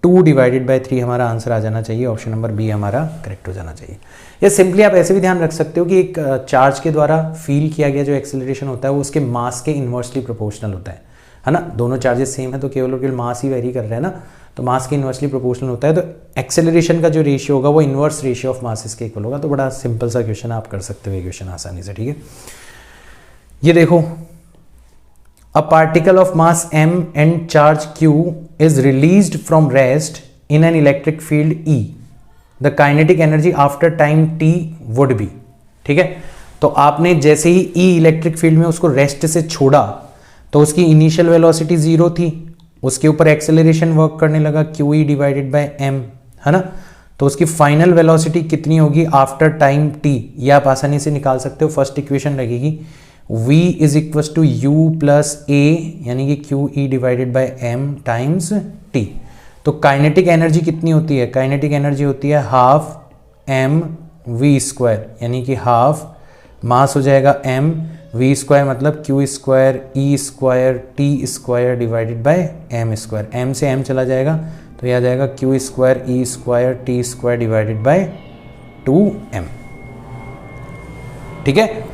2 डिवाइडेड बाय 3 हमारा आंसर आ जाना चाहिए, ऑप्शन नंबर बी हमारा करेक्ट हो जाना चाहिए। या सिंपली आप ऐसे भी ध्यान रख सकते हो कि एक चार्ज के द्वारा फील किया गया जो एक्सेलरेशन होता है वो उसके मास के इन्वर्सली प्रोपोर्शनल होता है ना। दोनों चार्जेस सेम है तो केवल और केवल मास ही वेरी कर रहे हैं ना, तो मास के इन्वर्सली प्रोपोर्शनल होता है, तो एक्सेलरेशन का जो रेशियो होगा वो इन्वर्स रेशियो ऑफ मासेस के इक्वल होगा। तो बड़ा सिंपल सा क्वेश्चन आप कर सकते हो ये क्वेश्चन आसानी से, ठीक है। ये देखो, a particle of mass m and charge q is released from rest in an electric field E. The kinetic energy after time t would be, ठीक है। तो आपने जैसे ही E इलेक्ट्रिक फील्ड में उसको रेस्ट से छोड़ा तो उसकी इनिशियल वेलोसिटी 0 थी, उसके ऊपर एक्सेलरेशन वर्क करने लगा Q E divided by M, है ना। तो उसकी फाइनल वेलोसिटी कितनी होगी आफ्टर टाइम t, ये आप आसानी से निकाल सकते हो। फर्स्ट इक्वेशन लगेगी v is equal to u plus a, यानी कि Q E divided by M times t। तो काइनेटिक एनर्जी कितनी होती है, काइनेटिक एनर्जी होती है हाफ m v स्क्वायर, यानी कि हाफ मास हो जाएगा m, v स्क्वायर मतलब q square e square t square divided by m square. m से m चला जाएगा तो यह आ जाएगा q square e square t square divided bye 2m, ठीक है।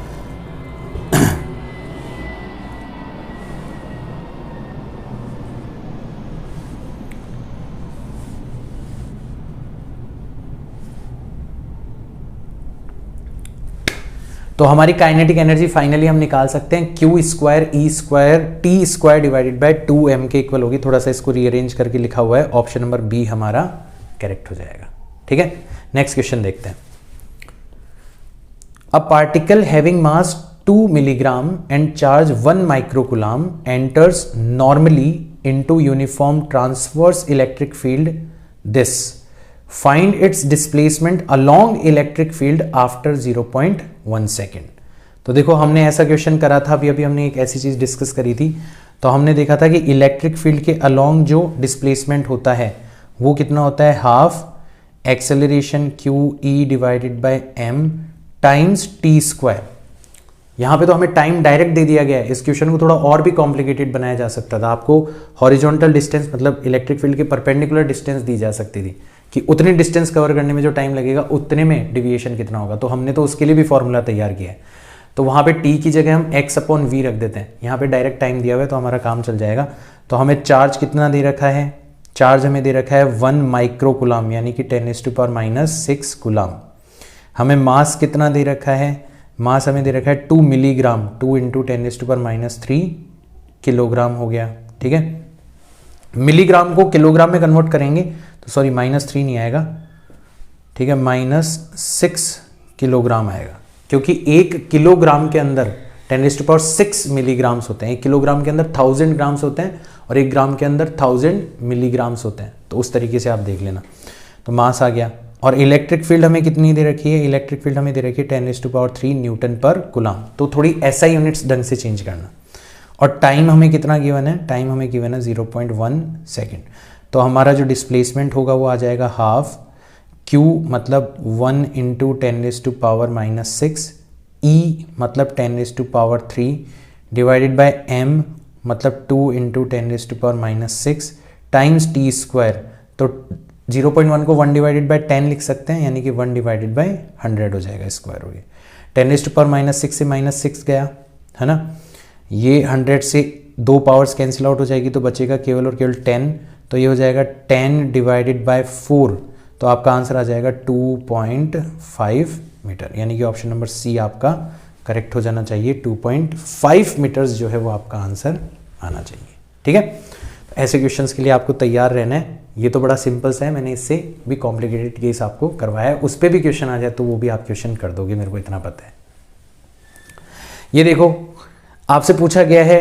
तो हमारी काइनेटिक एनर्जी फाइनली हम निकाल सकते हैं Q square E square T square divided bye 2m के इक्वल होगी। थोड़ा सा इसको रीअरेंज करके लिखा हुआ है, ऑप्शन नंबर बी हमारा करेक्ट हो जाएगा, ठीक है। नेक्स्ट क्वेश्चन देखते हैं। A particle having mass 2 milligram and charge 1 microcoulomb enters normally into uniform transverse electric field this, find its displacement along electric field after 0.1 second. तो देखो हमने ऐसा क्वेश्चन करा था, अभी हमने एक ऐसी चीज डिस्कस करी थी, तो हमने देखा था कि इलेक्ट्रिक फील्ड के अलोंग जो डिस्प्लेसमेंट होता है वो कितना होता है, half acceleration Q E divided by M times T square. यहाँ पे तो हमें टाइम डायरेक्ट दे दिया गया है, इस क्वेश्चन को थोड़ा और भी कॉम्प्लिकेटेड बनाया जा सकता था। आपको हॉरिजॉन्टल डिस्टेंस मतलब इलेक्ट्रिक फील्ड के परपेंडिकुलर डिस्टेंस दी जा सकती थी कि उतने डिस्टेंस कवर करने में जो टाइम लगेगा उतने में डिविएशन कितना होगा, तो हमने तो उसके लिए भी फॉर्मूला तैयार किया है। तो वहाँ पे t की जगह हम x अपॉन v रख देते हैं, यहाँ पे डायरेक्ट टाइम दिया हुआ है तो हमारा काम चल जाएगा। तो हमें चार्ज कितना दे रखा है, चार्ज हमें दे रखा है 1 माइक्रोकूलम यानी कि 10⁻⁻⁶ कूलम। हमें मास कितना दे रखा है, मास हमें दे रखा है 2 मिलीग्राम, 2 इंटू 10⁻³ किलोग्राम हो गया, ठीक है। मिलीग्राम को किलोग्राम में कन्वर्ट करेंगे तो सॉरी -3 नहीं आएगा, ठीक है, -6 किलोग्राम आएगा, क्योंकि 1 किलोग्राम के अंदर 10⁶ मिलीग्राम्स होते हैं। 1 किलोग्राम के अंदर 1000 ग्राम्स होते हैं और 1 ग्राम के अंदर 1000 मिलीग्राम्स होते हैं। तो उस तरीके से आप देख लेना। तो मास आ गया। और इलेक्ट्रिक फील्ड हमें कितनी दे रखी है? इलेक्ट्रिक फील्ड हमें दे रखी है 10⁻³ न्यूटन पर कूलम। तो थोड़ी ऐसा यूनिट्स ढंग से चेंज करना। और टाइम हमें कितना गिवन है? टाइम हमें गिवन है 0.1 सेकेंड। तो हमारा जो डिस्प्लेसमेंट होगा वो आ जाएगा हाफ Q मतलब 1 × 10⁻⁻6, E मतलब 10⁻³ डिवाइडेड बाय M मतलब 2 × 10⁻⁻6 टाइम्स t स्क्वायर। तो 0.1 को 1 डिवाइडेड बाय 10 लिख सकते हैं, यानी कि 1 डिवाइडेड बाय 100 हो जाएगा, स्क्वायर हो गया। 10⁻⁻6 से -6 गया है ना, ये 100 से 2 पावर्स कैंसिल आउट हो जाएगी तो बचेगा केवल और केवल 10। तो ये हो जाएगा 10 डिवाइडेड बाय 4, तो आपका आंसर आ जाएगा 2.5 मीटर, यानी कि ऑप्शन नंबर सी आपका करेक्ट हो जाना चाहिए। 2.5 मीटर्स जो है वो आपका आंसर आना चाहिए। ठीक है, ऐसे क्वेश्चंस के लिए आपको तैयार रहना है। ये तो बड़ा सिंपल सा है, मैंने इससे भी कॉम्प्लिकेटेड केस आपको करवाया है। उस पर भी क्वेश्चन आ जाए तो वो भी आप क्वेश्चन कर दोगे, मेरे को इतना पता है। ये देखो, आपसे पूछा गया है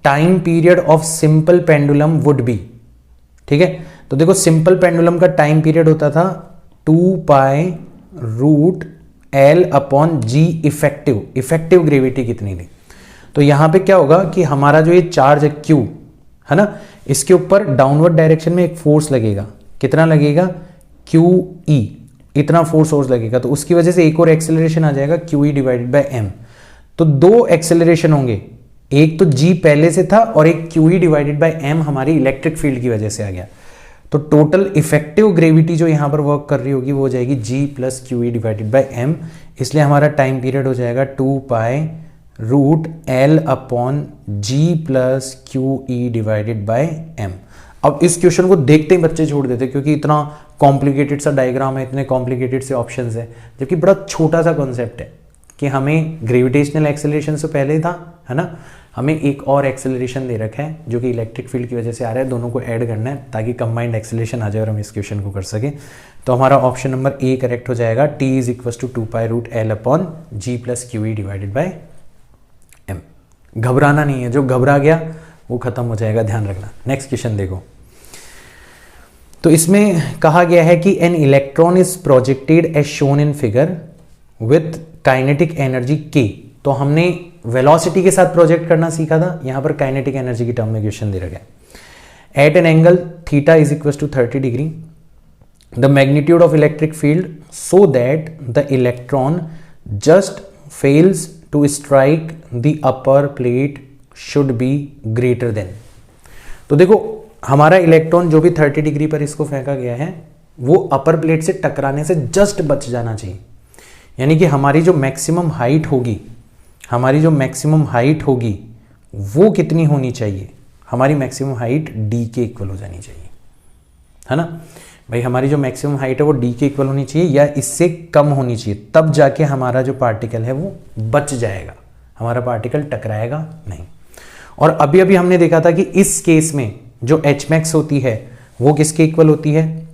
time period of simple pendulum would be. ठीक है, तो देखो सिंपल पेंडुलम का टाइम पीरियड होता था 2π√L/G इफेक्टिव। इफेक्टिव ग्रेविटी कितनी थी? तो यहां पे क्या होगा कि हमारा जो ये चार्ज है Q है ना, इसके ऊपर डाउनवर्ड डायरेक्शन में एक फोर्स लगेगा। कितना लगेगा? QE, इतना फोर्स लगेगा। तो उसकी वजह से एक और एक्सेलरेशन आ जाएगा QE डिवाइडेड बाय M। तो 2 एक्सेलरेशन होंगे, एक तो G पहले से था और एक QE डिवाइडेड बाय M हमारी इलेक्ट्रिक फील्ड की वजह से आ गया। तो टोटल इफेक्टिव ग्रेविटी जो यहां पर वर्क कर रही होगी वो हो जाएगी G + QE divided by M। इसलिए हमारा टाइम पीरियड हो जाएगा 2π√L/G + QE divided by M। अब इस क्वेश्चन को देखते ही बच्चे छोड़ देते क्योंकि इतना कॉम्प्लिकेटेड सा डायग्राम है, इतने कॉम्प्लिकेटेड से ऑप्शंस है, जबकि बड़ा छोटा सा कॉन्सेप्ट है कि हमें ग्रेविटेशनल एक्सेलरेशन से पहले ही था, है ना, हमें एक और एक्सेलरेशन दे रखा है जो कि इलेक्ट्रिक फील्ड की वजह से आ रहा है। दोनों को ऐड करना है ताकि कंबाइंड एक्सेलरेशन आ जाए और हम इस क्वेश्चन को कर सकें। तो हमारा ऑप्शन नंबर ए करेक्ट हो जाएगा। T = 2π√L/G + QE divided by M। घबराना नहीं है, जो घबरा गया वो खत्म हो जाएगा, ध्यान रखना। नेक्स्ट क्वेश्चन देखो, तो इसमें कहा गया है कि an electron is projected as shown in figure with kinetic energy K। तो हमने वेलोसिटी के साथ प्रोजेक्ट करना सीखा था, यहां पर काइनेटिक एनर्जी की टर्म में क्वेश्चन दे रखा है। At an angle θ = 30 degree the magnitude of electric field so that the electron just fails to strike the upper plate should be greater than. तो देखो हमारा इलेक्ट्रॉन जो भी 30 डिग्री पर इसको फेंका गया है वो अपर प्लेट से टकराने से जस्ट बच जाना चाहिए, यानी कि हमारी जो मैक्सिमम हाइट होगी, हमारी जो मैक्सिमम हाइट होगी वो कितनी होनी चाहिए? हमारी मैक्सिमम हाइट d के इक्वल हो जानी चाहिए, है ना भाई। हमारी जो मैक्सिमम हाइट है वो d के इक्वल होनी चाहिए या इससे कम होनी चाहिए, तब जाके हमारा जो पार्टिकल है वो बच जाएगा, हमारा पार्टिकल टकराएगा नहीं। और अभी अभी हमने देखा था कि इस केस में जो Hmax होती है वो किसके इक्वल होती है?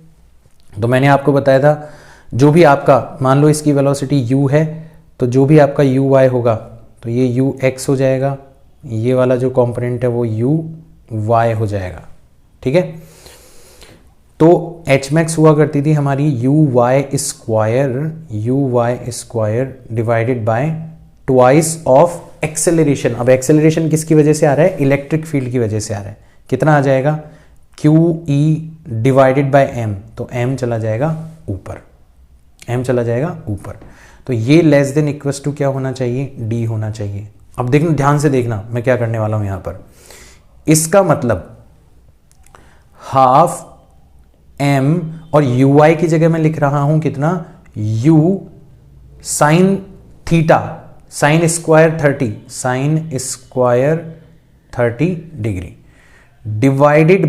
तो मैंने आपको बताया था जो भी आपका, मान लो इसकी वेलोसिटी u है, तो जो भी आपका uy होगा तो ये ux हो जाएगा, ये वाला जो कंपोनेंट है वो uy हो जाएगा। ठीक है, तो Hmax हुआ करती थी हमारी uy square divided bye twice of acceleration. अब एक्सेलरेशन किसकी वजह से आ रहा है? इलेक्ट्रिक फील्ड की वजह से आ रहा है। कितना आ जाएगा? QE divided by M। तो M चला जाएगा ऊपर, M चला जाएगा ऊपर। तो ये लेस देन इक्वल्स टू क्या होना चाहिए? D होना चाहिए। अब देखना, ध्यान से देखना मैं क्या करने वाला हूं यहां पर। इसका मतलब हाफ M और uy की जगह मैं लिख रहा हूं कितना? u sine theta, sine square 30 degree divided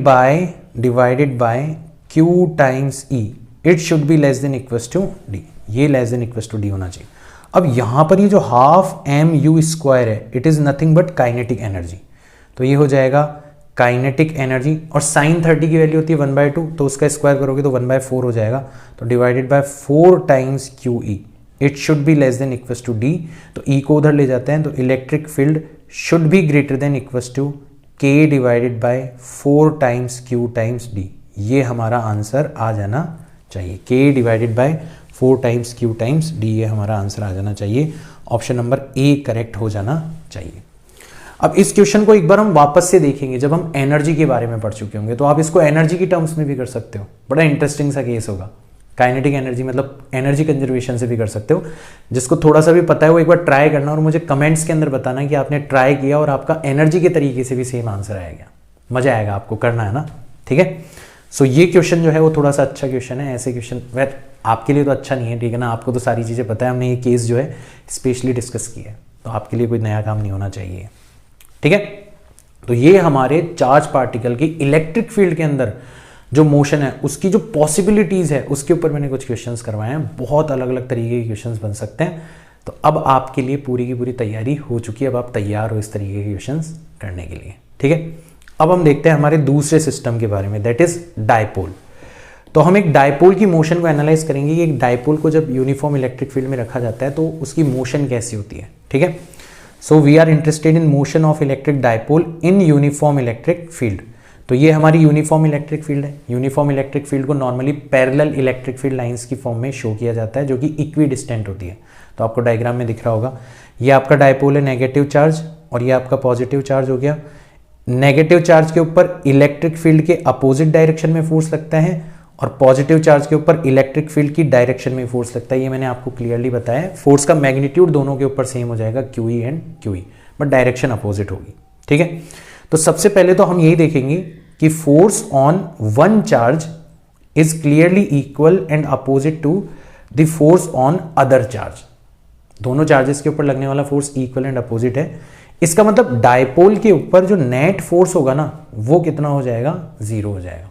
by q times e। It should be less than equals to d। ये less than equals to d होना चाहिए। अब यहां पर ये जो हाफ mu स्क्वायर है, it is nothing but kinetic energy. तो ये हो जाएगा काइनेटिक एनर्जी, और साइन 30 की वैल्यू होती है 1/2, तो उसका स्क्वायर करोगे तो 1/4 हो जाएगा। तो divided by 4 times QE। It should be less than equals to D, तो ई को उधर ले जाते हैं, तो electric field should be greater than equals to K divided by 4 times Q times D. ये हमारा आंसर आ जाना चाहिए, K divided by 4 times Q times D, ये हमारा आंसर आ जाना चाहिए। ऑप्शन नंबर ए करेक्ट हो जाना चाहिए। अब इस क्वेश्चन को एक बार हम वापस से देखेंगे जब हम एनर्जी के बारे में पढ़ चुके होंगे, तो आप इसको एनर्जी की टर्म्स में भी कर सकते हो, बड़ा इंटरेस्टिंग सा केस होगा। काइनेटिक एनर्जी मतलब एनर्जी कंजर्वेशन से भी कर सकते हो। जिसको थोड़ा सा भी पता है वो एक बार ट्राई करना और मुझे कमेंट्स के अंदर बताना कि आपने ट्राई किया और आपका एनर्जी के तरीके से भी सेम आंसर आएगा। मजा आएगा, आपको करना है ना, ठीक है। सो ये क्वेश्चन जो है वो थोड़ा सा अच्छा क्वेश्चन है। ऐसे क्वेश्चन वैसे आपके लिए तो अच्छा नहीं है, ठीक है ना, आपको तो सारी चीज़ें पता है, हमने ये केस जो है स्पेशली डिस्कस किया है, तो आपके लिए कोई नया काम नहीं होना चाहिए, ठीक है। तो ये हमारे चार्ज पार्टिकल की इलेक्ट्रिक फील्ड के अंदर जो मोशन है उसकी जो पॉसिबिलिटीज है उसके ऊपर मैंने कुछ क्वेश्चंस करवाए हैं। बहुत अलग अलग तरीके के क्वेश्चंस बन सकते हैं। तो अब आपके लिए पूरी की पूरी तैयारी हो चुकी है, अब आप तैयार हो इस तरीके के क्वेश्चंस करने के लिए, ठीक है। अब हम देखते हैं हमारे दूसरे सिस्टम के बारे में, दैट इज डायपोल। तो हम एक डायपोल की मोशन को एनालाइज करेंगे कि एक डायपोल को जब यूनिफॉर्म इलेक्ट्रिक फील्ड में रखा जाता है तो उसकी मोशन कैसी होती है, ठीक है। So we are interested in motion of electric dipole in uniform electric field. तो ये हमारी यूनिफॉर्म इलेक्ट्रिक फील्ड है। यूनिफॉर्म इलेक्ट्रिक फील्ड को normally parallel electric field lines की फॉर्म में शो किया जाता है जो कि इक्वी डिस्टेंट होती है। तो आपको डायग्राम में दिख रहा होगा, ये आपका डायपोल है नेगेटिव चार्ज और ये आपका पॉजिटिव चार्ज हो गया। नेगेटिव चार्ज के ऊपर इलेक्ट्रिक फील्ड के अपोजिट डायरेक्शन में फोर्स लगता है और पॉजिटिव चार्ज के ऊपर इलेक्ट्रिक फील्ड की डायरेक्शन में फोर्स लगता है। ये मैंने आपको क्लियरली बताया है। फोर्स का मैग्नीट्यूड दोनों के ऊपर सेम हो जाएगा, QE and QE, but direction opposite होगी, ठीक है। तो सबसे पहले तो हम यही देखेंगे कि force on one charge is clearly equal and opposite to the force on other charge. दोनों चार्जेस के ऊपर लगने वाला फोर्स इक्वल एंड अपोजिट है। इसका मतलब डायपोल के ऊपर जो नेट फोर्स होगा ना वो कितना हो जाएगा, 0 हो जाएगा।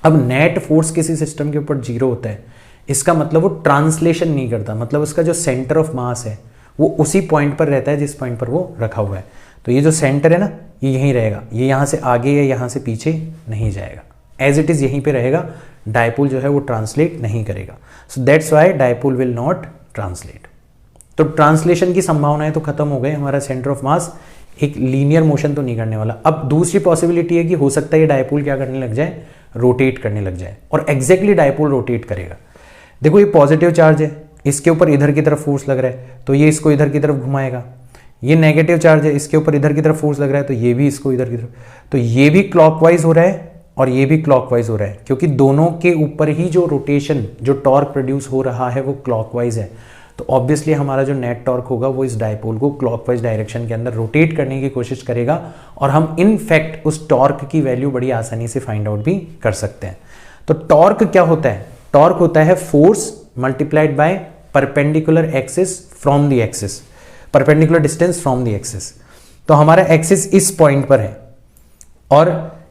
अब नेट फोर्स किसी सिस्टम के ऊपर 0 होता है, इसका मतलब वो ट्रांसलेशन नहीं करता, मतलब उसका जो सेंटर ऑफ मास है वो उसी पॉइंट पर रहता है जिस पॉइंट पर वो रखा हुआ है। तो ये जो सेंटर है ना ये यहीं रहेगा, ये यहां से आगे या यहां से पीछे नहीं जाएगा, एज इट इज यहीं पे रहेगा। डायपोल जो है वो ट्रांसलेट नहीं करेगा। So that's why dipole will not translate. तो ट्रांसलेशन की संभावनाएं तो खत्म हो गई, हमारा सेंटर ऑफ मास एक लीनियर मोशन तो नहीं करने वाला। अब दूसरी पॉसिबिलिटी है कि हो सकता है ये डायपोल क्या करने लग जाए, रोटेट करने लग जाए, और एग्जैक्टली डायपोल रोटेट करेगा। देखो ये पॉजिटिव चार्ज है, इसके ऊपर इधर की तरफ फोर्स लग रहा है तो ये इसको इधर की तरफ घुमाएगा। ये नेगेटिव चार्ज है, इसके ऊपर इधर की तरफ फोर्स लग रहा है तो ये भी इसको इधर की तरफ, तो ये भी क्लॉकवाइज हो रहा है और ये भी क्लॉकवाइज हो रहा है, क्योंकि दोनों के ऊपर ही जो रोटेशन, जो टॉर्क प्रोड्यूस हो रहा है वो क्लॉकवाइज है। तो ऑब्वियसली हमारा जो नेट टॉर्क होगा वो इस डायपोल को क्लॉकवाइज डायरेक्शन के अंदर रोटेट करने की कोशिश करेगा, और हम इन फैक्ट उस टॉर्क की वैल्यू बड़ी आसानी से फाइंड आउट भी कर सकते हैं। तो टॉर्क क्या होता है, टॉर्क होता है force multiplied by perpendicular axis from the axis, perpendicular distance from the axis. तो हमारा एक्सिस इस पॉइंट पर है और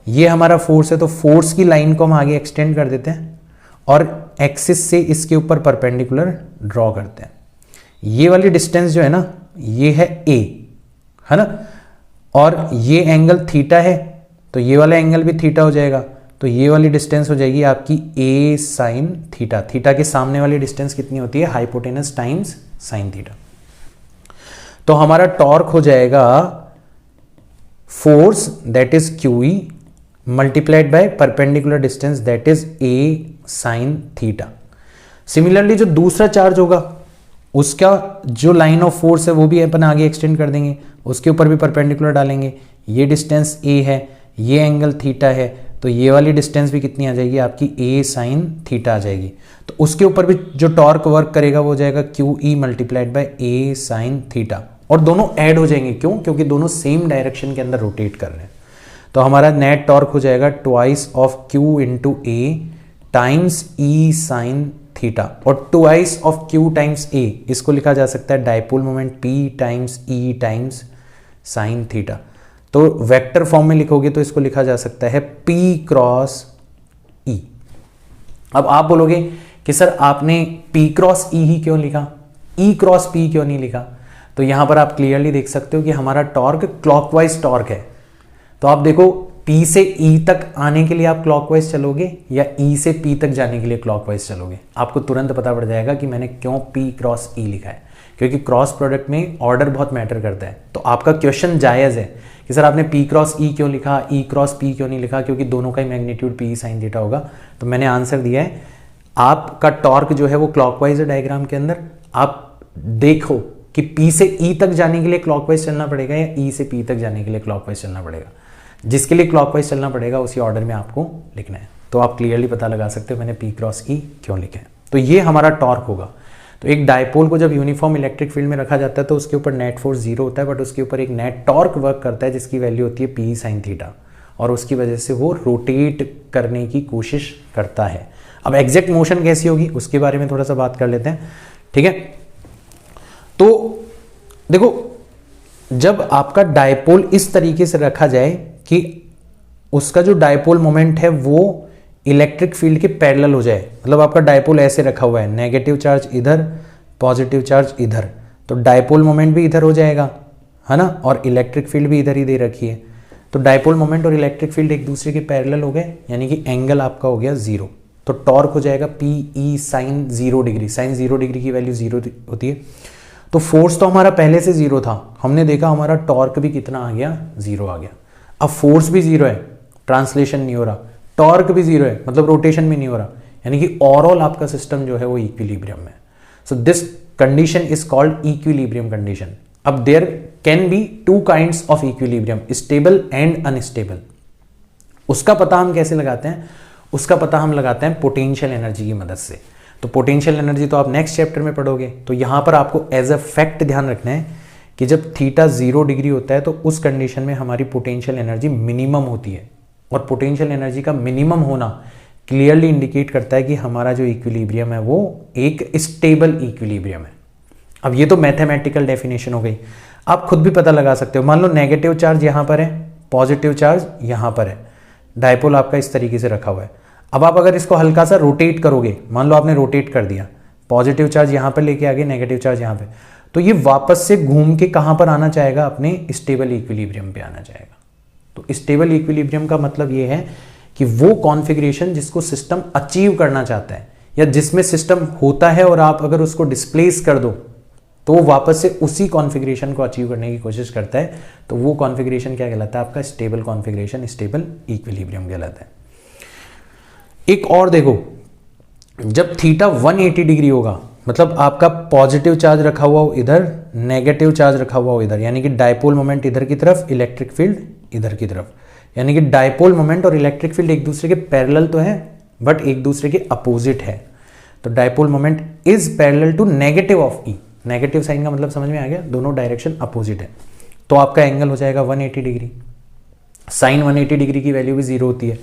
ये हमारा फोर्स है, तो फोर्स की लाइन को हम आगे एक्सटेंड कर देते हैं और एक्सिस से इसके ऊपर परपेंडिकुलर ड्रॉ करते हैं। ये वाली डिस्टेंस जो है ना ये है a, है ना, और ये एंगल थीटा है तो ये वाला एंगल भी थीटा हो जाएगा। तो ये वाली डिस्टेंस हो जाएगी आपकी a साइन थीटा। थीटा के सामने वाली डिस्टेंस कितनी होती है, हाइपोटेनस टाइम्स साइन थीटा। तो हमारा टॉर्क हो जाएगा force that is QE multiplied by perpendicular distance that is a sine theta. Similarly जो दूसरा चार्ज होगा उसका जो लाइन ऑफ फोर्स है वो भी अपन आगे एक्सटेंड कर देंगे, उसके ऊपर भी परपेंडिकुलर डालेंगे। ये डिस्टेंस a है, ये एंगल थीटा है, तो ये वाली डिस्टेंस भी कितनी आ जाएगी आपकी a साइन थीटा आ जाएगी। तो उसके ऊपर भी जो टॉर्क वर्क करेगा वो हो जाएगा QE multiplied by a sign theta, और दोनों ऐड हो जाएंगे। क्यों, क्योंकि दोनों सेम डायरेक्शन के अंदर रोटेट कर रहे हैं। तो हमारा नेट टॉर्क हो जाएगा twice of Q into A times E sine theta, और twice of Q times A इसको लिखा जा सकता है dipole moment P times E times sine theta. तो वेक्टर फॉर्म में लिखोगे तो इसको लिखा जा सकता है P क्रॉस E। अब आप बोलोगे कि सर आपने P क्रॉस E ही क्यों लिखा, E क्रॉस P क्यों नहीं लिखा? तो यहां पर आप क्लियरली देख सकते हो कि हमारा टॉर्क क्लॉकवाइज टॉर्क है। तो आप देखो P से E तक आने के लिए आप क्लॉकवाइज चलोगे या E से P तक जाने के लिए क्लॉकवाइज चलोगे? आपको तुरंत पता पड़ जाएगा कि मैंने क्यों P क्रॉस E लिखा है, क्योंकि क्रॉस प्रोडक्ट में ऑर्डर बहुत मैटर करता है। तो आपका क्वेश्चन जायज़ है कि सर आपने P क्रॉस E क्यों लिखा, E क्रॉस P क्यों नहीं लिखा, क्योंकि दोनों का ही मैग्नीट्यूड P साइन थीटा होगा। तो मैंने आंसर दिया है, आपका टॉर्क जो है वो क्लॉकवाइज है डायग्राम के अंदर। आप देखो कि P से E तक जाने के लिए क्लॉकवाइज चलना पड़ेगा या E से P तक जाने के लिए क्लॉकवाइज चलना पड़ेगा। जिसके लिए क्लॉकवाइज चलना पड़ेगा उसी ऑर्डर में आपको लिखना है। तो आप क्लियरली पता लगा सकते हो मैंने P क्रॉस E क्यों लिखा है। तो ये हमारा टॉर्क होगा। तो एक डायपोल को जब यूनिफॉर्म इलेक्ट्रिक फील्ड में रखा जाता है तो उसके ऊपर नेट फोर्स 0 होता है, बट उसके ऊपर एक नेट टॉर्क वर्क करता है जिसकी वैल्यू होती है P साइन थीटा, और उसकी वजह से वो रोटेट करने की कोशिश करता है। अब एग्जैक्ट मोशन कैसी होगी उसके बारे में थोड़ा सा बात कर लेते हैं, ठीक है। तो देखो, जब आपका डायपोल इस तरीके से रखा जाए कि उसका जो डायपोल मोमेंट है वो इलेक्ट्रिक फील्ड के पैरेलल हो जाए, मतलब आपका डायपोल ऐसे रखा हुआ है, नेगेटिव चार्ज इधर, पॉजिटिव चार्ज इधर, तो डायपोल मोमेंट भी इधर हो जाएगा, है ना, और इलेक्ट्रिक फील्ड भी इधर ही दे रखी है। तो डायपोल मोमेंट और इलेक्ट्रिक फील्ड एक दूसरे के पैरेलल हो गए, यानी कि एंगल आपका हो गया 0। तो टॉर्क हो जाएगा P E sine 0 degree. Sine 0 degree की वैल्यू 0 होती है। तो फोर्स तो हमारा पहले से 0 था, हमने देखा हमारा टॉर्क भी कितना आ गया, 0 आ गया। अब फोर्स भी 0 है, ट्रांसलेशन नहीं हो रहा, टॉर्क भी 0 है, मतलब रोटेशन भी नहीं हो रहा, यानी कि ओवरऑल आपका सिस्टम जो है वो इक्विलिब्रियम में। So this condition is called equilibrium condition. अब there can be 2 kinds of equilibrium, stable and unstable. उसका पता हम कैसे लगाते हैं? उसका पता हम लगाते हैं पोटेंशियल एनर्जी की मदद से। तो पोटेंशियल एनर्जी तो आप नेक्स्ट चैप्टर में पढ़ोगे। तो यहां पर आपको एज अ फैक्ट ध्यान रखना है कि जब थीटा 0 डिग्री होता है तो उस कंडीशन में हमारी पोटेंशियल एनर्जी मिनिमम होती है, और पोटेंशियल एनर्जी का मिनिमम होना क्लियरली इंडिकेट करता है कि हमारा जो इक्विलिब्रियम है वो एक स्टेबल इक्विलिब्रियम है। अब ये तो मैथमेटिकल डेफिनेशन हो गई, आप खुद भी पता लगा सकते हो। मान लो नेगेटिव चार्ज यहां पर है, पॉजिटिव चार्ज यहां पर है, डायपोल आपका इस तरीके से रखा हुआ है। अब आप अगर इसको हल्का सा रोटेट करोगे, मान लो आपने रोटेट कर दिया, पॉजिटिव चार्ज यहां पर लेके आ गए, नेगेटिव चार्ज यहां पे, तो ये वापस से घूम के कहां पर आना चाहेगा? अपने स्टेबल इक्विलिब्रियम पे आना चाहेगा। तो स्टेबल इक्विलिब्रियम का मतलब ये है कि वो कॉन्फ़िगरेशन जिसको सिस्टम अचीव करना चाहता है, या जिसमें सिस्टम होता है और आप अगर उसको डिस्प्लेस कर दो तो वो वापस से उसी कॉन्फ़िगरेशन को अचीव करने की कोशिश करता है। तो वो कॉन्फ़िगरेशन क्या कहलाता है? आपका स्टेबल कॉन्फ़िगरेशन, स्टेबल इक्विलिब्रियम कहलाता है। एक और देखो, जब थीटा 180 डिग्री होगा, मतलब आपका पॉजिटिव चार्ज रखा हुआ हो इधर, नेगेटिव चार्ज रखा हुआ हो इधर, यानी कि डायपोल मोमेंट इधर की तरफ, इलेक्ट्रिक फील्ड इधर की तरफ, यानी कि डायपोल मोमेंट और इलेक्ट्रिक फील्ड एक दूसरे के पैरेलल तो है बट एक दूसरे के अपोजिट है। तो dipole moment is parallel to negative of E. Negative sign का मतलब समझ में आ गया, दोनों डायरेक्शन अपोजिट है। तो आपका एंगल हो जाएगा 180 डिग्री। साइन 180 डिग्री की वैल्यू भी 0 होती है।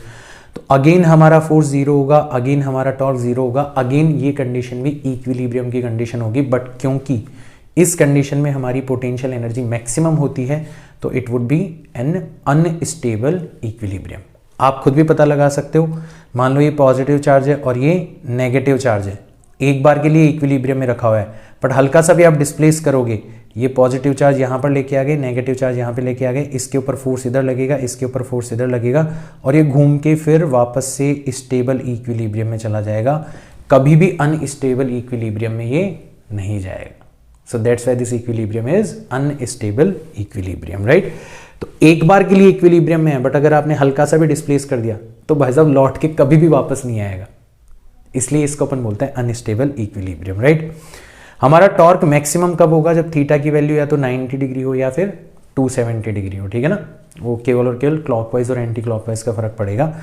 तो अगेन हमारा फोर्स 0 होगा, अगेन हमारा टॉर्क 0 होगा, अगेन ये कंडीशन भी इक्विलिब्रियम की कंडीशन होगी। बट क्योंकि इस कंडीशन में हमारी पोटेंशियल एनर्जी मैक्सिमम होती है तो it would be N unstable equilibrium. आप खुद भी पता लगा सकते हो। मान लो ये पॉजिटिव चार्ज है और ये नेगेटिव चार्ज है, एक बार के लिए इक्विलिब्रियम में रखा हुआ है, बट हल्का सा भी आप डिस्प्लेस करोगे, ये पॉजिटिव चार्ज यहाँ पर लेके आ गए, नेगेटिव चार्ज यहाँ पे लेके आ गए, इसके ऊपर फोर्स इधर लगेगा, इसके ऊपर फोर्स इधर लगेगा, और ये घूम के फिर वापस से स्टेबल इक्विलिब्रियम में चला जाएगा। कभी भी अनस्टेबल इक्विलिब्रियम में ये नहीं जाएगा। So that's why this equilibrium is unstable equilibrium, right. तो एक बार के लिए इक्विलिब्रियम में है, बट अगर आपने हल्का सा भी डिस्प्लेस कर दिया तो भाई साहब लौट के कभी भी वापस नहीं आएगा, इसलिए इसको अपन बोलते हैं अनस्टेबल इक्विलिब्रियम, राइट। हमारा टॉर्क मैक्सिमम कब होगा? जब थीटा की वैल्यू या तो 90 डिग्री हो या फिर 270 डिग्री हो, ठीक है ना। वो केवल और केवल क्लॉकवाइज और एंटी क्लॉकवाइज का फर्क पड़ेगा,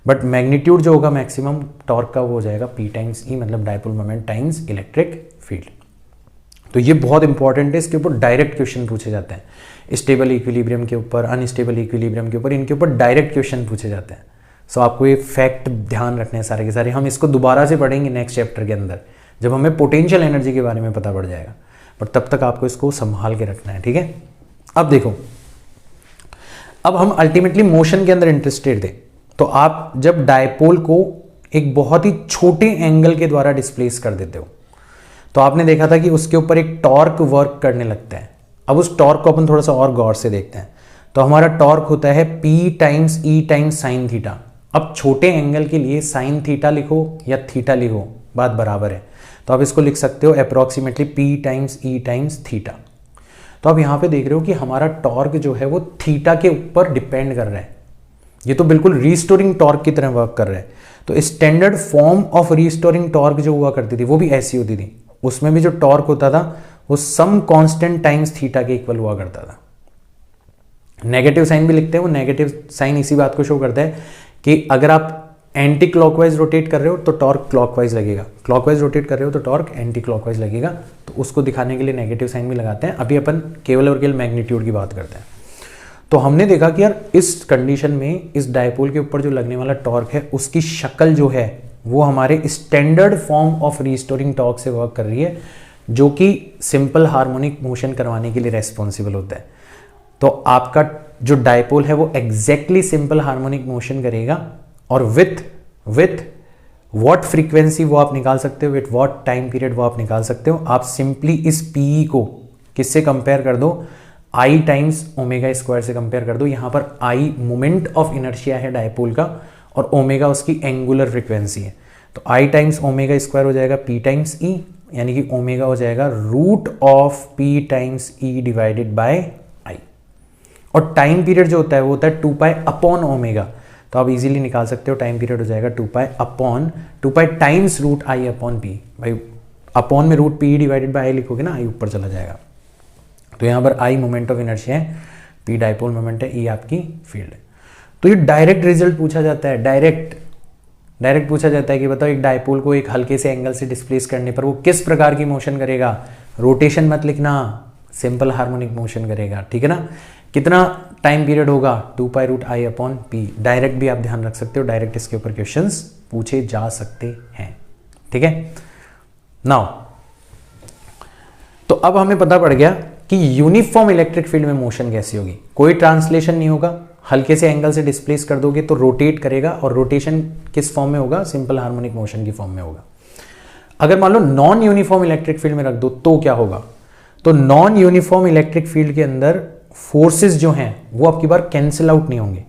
बट मैग्नीट्यूड जो होगा मैक्सिमम टॉर्क का वो हो जाएगा P टाइम्स E, मतलब dipole moment times electric field. तो ये बहुत इंपॉर्टेंट है, इसके ऊपर डायरेक्ट क्वेश्चन पूछे जाते हैं। स्टेबल इक्विलिब्रियम के ऊपर, अनस्टेबल इक्विलिब्रियम के ऊपर, इनके ऊपर डायरेक्ट क्वेश्चन पूछे जाते हैं। सो आपको ये फैक्ट ध्यान रखने हैं सारे के सारे। हम इसको दोबारा से पढ़ेंगे नेक्स्ट चैप्टर के अंदर, जब हमें पोटेंशियल एनर्जी के बारे में पता पड़ जाएगा, बट तब तक आपको इसको संभाल के रखना है, ठीक है। अब देखो, अब हम अल्टीमेटली मोशन के अंदर इंटरेस्टेड थे। तो आप जब डायपोल को एक बहुत ही छोटे एंगल के द्वारा डिस्प्लेस कर देते हो तो आपने देखा था कि उसके ऊपर एक टॉर्क वर्क करने लगता है। अब उस टॉर्क को अपन थोड़ा सा और गौर से देखते हैं। तो हमारा टॉर्क होता है P times E times sine theta. अब छोटे एंगल के लिए साइन थीटा लिखो या थीटा लिखो, बात बराबर है। तो आप इसको लिख सकते हो approximately P times E times theta. तो आप यहाँ पे देख रहे हो कि हमारा टॉर्क जो है वो थीटा के ऊपर डिपेंड कर रहा है। ये तो बिल्कुल रीस्टोरिंग टॉर्क की तरह वर्क कर रहा है। तो standard form of restoring torque जो हुआ करती थी वो भी ऐसी होती थी। उसमें भी जो टॉर्क होता था वो सम कांस्टेंट टाइम्स थीटा के इक्वल हुआ करता था। नेगेटिव साइन भी लिखते हैं, वो नेगेटिव साइन इसी बात को शो करता है कि अगर आप एंटी क्लॉकवाइज रोटेट कर रहे हो तो टॉर्क क्लॉकवाइज लगेगा, क्लॉकवाइज रोटेट कर रहे हो तो टॉर्क एंटी क्लॉकवाइज लगेगा। तो उसको दिखाने के लिए नेगेटिव साइन भी लगाते हैं। अभी अपन केवल और केवल मैग्नीट्यूड की बात करते हैं। तो हमने देखा कि यार इस कंडीशन में इस डायपोल के ऊपर जो लगने वाला टॉर्क है उसकी शक्ल जो है वो हमारे standard form of restoring torque से वर्क कर रही है, जो कि सिंपल हार्मोनिक मोशन करवाने के लिए रेस्पॉन्सिबल होता है। तो आपका जो डायपोल है वो एग्जैक्टली सिंपल हार्मोनिक मोशन करेगा और विथ व्हाट फ्रीक्वेंसी वो आप निकाल सकते हो, विथ व्हाट टाइम पीरियड वो आप निकाल सकते हो। आप सिंपली इस पीई को किससे कंपेयर कर दो, आई टाइम्स ओमेगा स्क्वायर से कंपेयर कर दो। यहां पर आई मोमेंट ऑफ इनर्शिया है डायपोल का और ओमेगा उसकी एंगुलर फ्रीक्वेंसी है। तो आई टाइम्स ओमेगा स्क्वायर हो जाएगा पी टाइम्स ई, यानी कि ओमेगा हो जाएगा root of P times E divided by I. और टाइम पीरियड जो होता है वो होता है 2 पाई अपॉन ओमेगा। तो आप इजीली निकाल सकते हो, टाइम पीरियड हो जाएगा 2 pi times root I upon P. भाई अपॉन में root P divided by I लिखोगे ना, आई ऊपर चला जाएगा। तो यहाँ पर आई मोमेंट ऑफ इनर्शिया है, पी डायपोल मोमेंट है, ई आपकी फील्ड है। तो ये डायरेक्ट रिजल्ट पूछा जाता है, डायरेक्ट पूछा जाता है कि बताओ एक डायपोल को एक हल्के से एंगल से डिस्प्लेस करने पर वो किस प्रकार की मोशन करेगा। रोटेशन मत लिखना, सिंपल हार्मोनिक मोशन करेगा, ठीक है ना। कितना टाइम पीरियड होगा, 2 pi root I upon P. Direct भी आप ध्यान रख सकते हो, डायरेक्ट इसके ऊपर क्वेश्चंस पूछे जा सकते हैं, ठीक है। नाउ तो अब हमें पता पड़ गया कि यूनिफॉर्म इलेक्ट्रिक फील्ड में मोशन कैसी होगी। कोई ट्रांसलेशन नहीं होगा, हल्के से एंगल से डिस्प्लेस कर दोगे तो रोटेट करेगा, और रोटेशन किस फॉर्म में होगा, सिंपल हार्मोनिक मोशन की फॉर्म में होगा। अगर मान लो नॉन यूनिफॉर्म इलेक्ट्रिक फील्ड में रख दो तो क्या होगा, तो नॉन यूनिफॉर्म इलेक्ट्रिक फील्ड के अंदर फोर्सेस जो हैं वो आपकी बार कैंसिल आउट नहीं होंगे।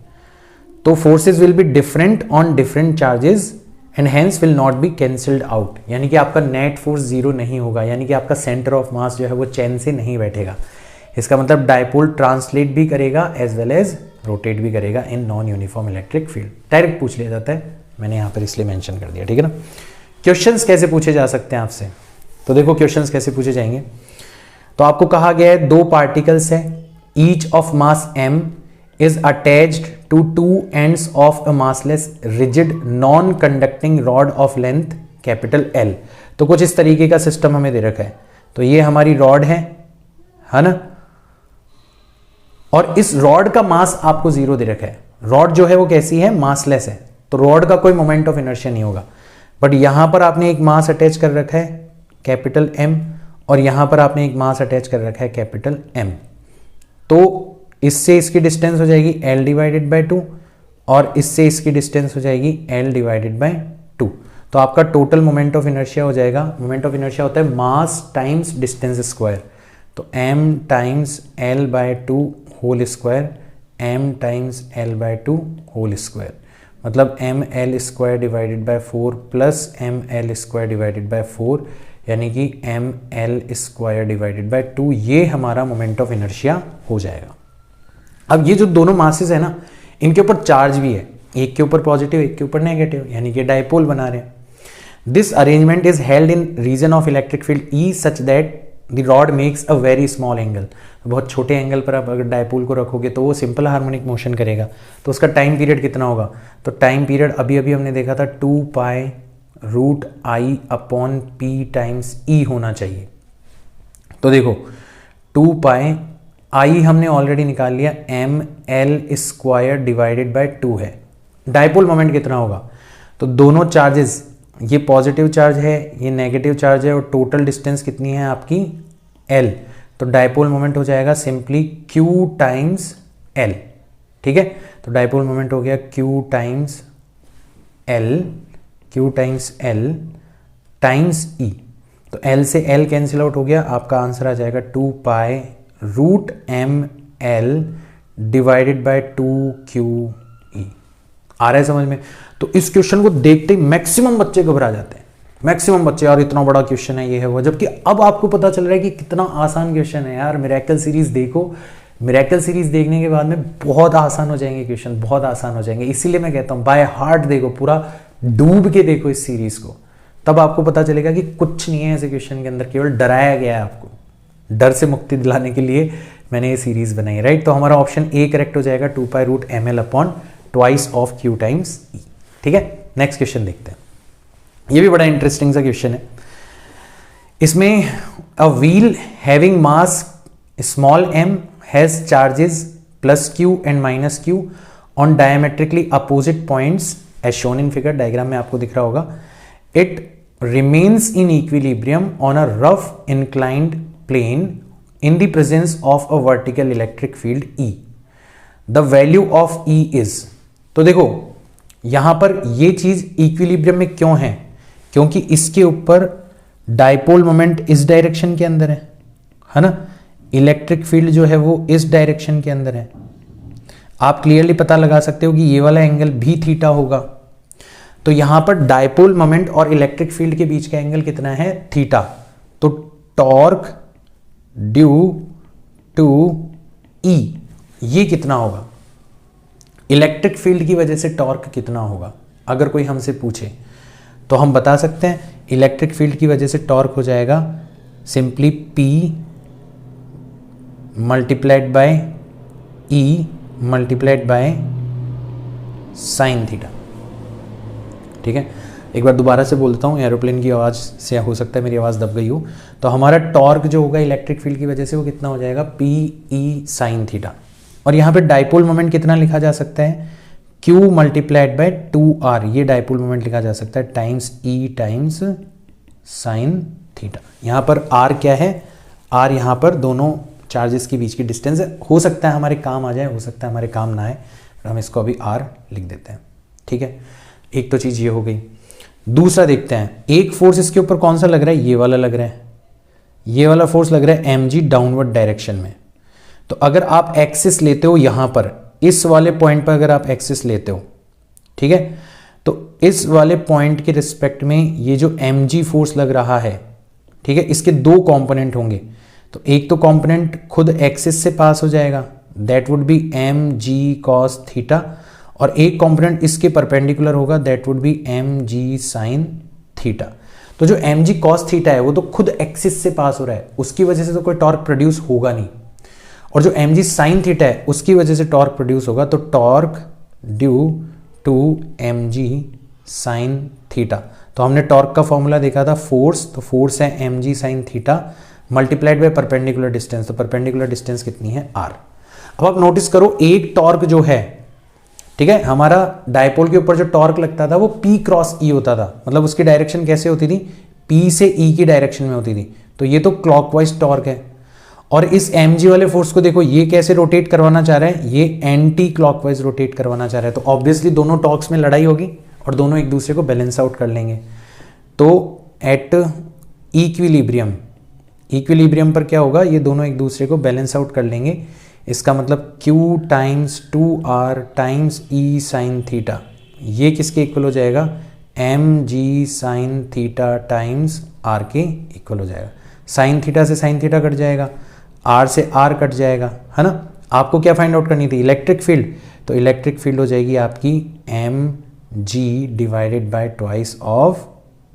तो forces will be different on different charges and hence will not be cancelled out. यानी कि आपका नेट फोर्स जीरो नहीं होगा, यानी कि आपका सेंटर ऑफ मास जो है वो चैन से नहीं बैठेगा। इसका मतलब डायपोल ट्रांसलेट भी करेगा एज वेल एज रोटेट भी करेगा in non uniform electric field. Direct पूछ लिया जाता है, मैंने यहाँ पर इसलिए मेंशन कर दिया, ठीक है ना। क्वेश्चंस कैसे पूछे जा सकते हैं आपसे, तो देखो क्वेश्चंस कैसे पूछे जाएंगे। तो आपको कहा गया है 2 पार्टिकल्स है, each of mass m is attached to 2 ends of a massless rigid non conducting rod of length capital L। तो कुछ इस तरीके का सिस्टम हमें दे रखा है। तो ये हमारी रॉड है ना, और इस रॉड का मास आपको 0 दे रखा है। रॉड जो है वो कैसी है, मासलेस है, तो रॉड का कोई मोमेंट ऑफ इनर्शिया नहीं होगा। बट यहां पर आपने एक मास अटैच कर रखा है कैपिटल M, और यहां पर आपने एक मास अटैच कर रखा है कैपिटल M। तो इससे इसकी डिस्टेंस हो जाएगी L डिवाइडेड बाय 2, और इससे इसकी डिस्टेंस हो जाएगी L डिवाइडेड बाय 2। तो आपका टोटल मोमेंट ऑफ इनर्शिया हो जाएगा, मोमेंट ऑफ इनर्शिया होता है मास टाइम्स डिस्टेंस स्क्वायर। तो m times L by 2 whole square, m times L by 2 whole square, मतलब m L square divided by 4 plus m L square divided by 4, यानी कि m L square divided by 2। ये हमारा मोमेंट ऑफ इनर्शिया हो जाएगा। अब ये जो दोनों मासेस है ना, इनके ऊपर चार्ज भी है, एक के ऊपर पॉजिटिव एक के ऊपर नेगेटिव, यानी कि डायपोल बना रहे हैं। This arrangement is held in region of electric field E such that the rod makes a very small angle. बहुत छोटे एंगल पर आप अगर डायपोल को रखोगे तो वो सिंपल हार्मोनिक मोशन करेगा। तो उसका टाइम पीरियड कितना होगा, तो टाइम पीरियड अभी अभी हमने देखा था 2 pi root I upon P times E होना चाहिए। तो देखो 2 पाई आई हमने ऑलरेडी निकाल लिया, M L square divided by 2 है। डायपोल मोमेंट कितना होगा, तो दोनों चार्जेस, ये पॉजिटिव चार्ज है ये नेगेटिव चार्ज है, और टोटल डिस्टेंस कितनी है आपकी एल। तो डायपोल मोमेंट हो जाएगा सिंपली क्यू टाइम्स एल, ठीक है। तो डायपोल मोमेंट हो गया Q times L, Q times L times E. तो एल से एल कैंसिल आउट हो गया, आपका आंसर आ जाएगा 2 pi root M L divided by 2QE। आ रहा है समझ में? तो इस क्वेश्चन को देखते ही मैक्सिमम बच्चे घबरा जाते हैं, मैक्सिमम बच्चे, यार इतना बड़ा क्वेश्चन है, ये है वो। जबकि अब आपको पता चल रहा है कि कितना आसान क्वेश्चन है यार। मिरेकल सीरीज देखो, मिरेकल सीरीज देखने के बाद में बहुत आसान हो जाएंगे क्वेश्चन, बहुत आसान हो जाएंगे। इसीलिए मैं कहता हूँ बाय हार्ट देखो, पूरा डूब के देखो इस सीरीज को, तब आपको पता चलेगा कि कुछ नहीं है ऐसे क्वेश्चन के अंदर, केवल डराया गया है आपको। डर से मुक्ति दिलाने के लिए मैंने ये सीरीज बनाई, राइट? तो हमारा ऑप्शन ए करेक्ट हो जाएगा, 2π√ml upon twice of Q times E। ठीक है, नेक्स्ट क्वेश्चन देखते हैं। ये भी बड़ा इंटरेस्टिंग सा क्वेश्चन है। इसमें a wheel having mass small m has charges +Q and -Q on diametrically opposite points as shown in figure. Diagram में आपको दिख रहा होगा। It remains in equilibrium on a rough inclined plane in the presence of a vertical electric field E. The value of E is, तो देखो यहां पर ये चीज इक्विलिब्रियम में क्यों है? क्योंकि इसके ऊपर डायपोल मोमेंट इस डायरेक्शन के अंदर है ना? इलेक्ट्रिक फील्ड जो है वो इस डायरेक्शन के अंदर है। आप क्लियरली पता लगा सकते हो कि ये वाला एंगल भी थीटा होगा। तो यहां पर डायपोल मोमेंट और इलेक्ट्रिक फील्ड के बीच का एंगल कितना है? थीटा। तो टॉर्क ड्यू टू E ये कितना होगा? इलेक्ट्रिक फील्ड की वजह से टॉर्क कितना होगा अगर कोई हमसे पूछे, तो हम बता सकते हैं इलेक्ट्रिक फील्ड की वजह से टॉर्क हो जाएगा simply P multiplied by E multiplied by sine theta. ठीक है, एक बार दोबारा से बोलता हूँ, एरोप्लेन की आवाज़ से हो सकता है मेरी आवाज़ दब गई हो। तो हमारा टॉर्क जो होगा इलेक्ट्रिक फील्ड की वजह से वो कितना हो जाएगा? PE sign theta. और यहाँ पे डायपोल मोमेंट कितना लिखा जा सकता है? Q मल्टीप्लाइड बाय 2R, ये डायपोल मोमेंट लिखा जा सकता है, times E times sine theta. यहाँ पर R क्या है? R यहाँ पर दोनों चार्जेस के बीच की डिस्टेंस है। हो सकता है हमारे काम आ जाए, हो सकता है हमारे काम ना आए, हम इसको अभी R लिख देते हैं। ठीक है, एक तो चीज़ ये हो गई। दूसरा देखते हैं, एक फोर्स इसके ऊपर कौन सा लग रहा है? ये वाला लग रहा है, ये वाला फोर्स लग रहा है mg डाउनवर्ड डायरेक्शन में। तो अगर आप एक्सिस लेते हो यहां पर, इस वाले पॉइंट पर अगर आप एक्सिस लेते हो, ठीक है, तो इस वाले पॉइंट के रिस्पेक्ट में ये जो mg फोर्स लग रहा है, ठीक है, इसके दो कंपोनेंट होंगे। तो एक तो कंपोनेंट खुद एक्सिस से पास हो जाएगा, that would be mg cos theta, और एक कंपोनेंट इसके परपेंडिकुलर होगा, that would be mg sin theta. तो जो mg cos थीटा है वो तो खुद एक्सिस से पास हो रहा है, उसकी वजह से तो कोई टॉर्क प्रोड्यूस होगा नहीं। और जो mg sin थीटा है उसकी वजह से टॉर्क प्रोड्यूस होगा। तो torque due to mg sin theta. तो हमने टॉर्क का फॉर्मूला देखा था फोर्स, तो फोर्स है mg sin theta multiplied by perpendicular distance. तो परपेंडिकुलर डिस्टेंस कितनी है? r। अब आप नोटिस करो, एक टॉर्क जो है, ठीक है, हमारा डायपोल के ऊपर जो टॉर्क लगता था वो P क्रॉस E होता था, मतलब उसकी डायरेक्शन कैसे होती थी? P से E की डायरेक्शन में होती थी। तो ये तो क्लॉकवाइज टॉर्क है। और इस mg वाले फोर्स को देखो, ये कैसे रोटेट करवाना चाह रहा है? ये एंटी क्लॉकवाइज रोटेट करवाना चाह रहा है। तो ऑब्वियसली दोनों टॉर्क्स में लड़ाई होगी और दोनों एक दूसरे को बैलेंस आउट कर लेंगे। तो एट इक्विलिब्रियम, इक्विलिब्रियम पर क्या होगा? ये दोनों एक दूसरे को बैलेंस आउट कर लेंगे। इसका मतलब Q times 2R times E sine theta, ये किसके इक्वल हो जाएगा? mg sine theta times R के इक्वल हो जाएगा। साइन थीटा से साइन थीटा कट जाएगा, R से R कट जाएगा, है ना? आपको क्या फाइंड आउट करनी थी? Electric field. तो इलेक्ट्रिक फील्ड हो जाएगी आपकी mg divided by twice of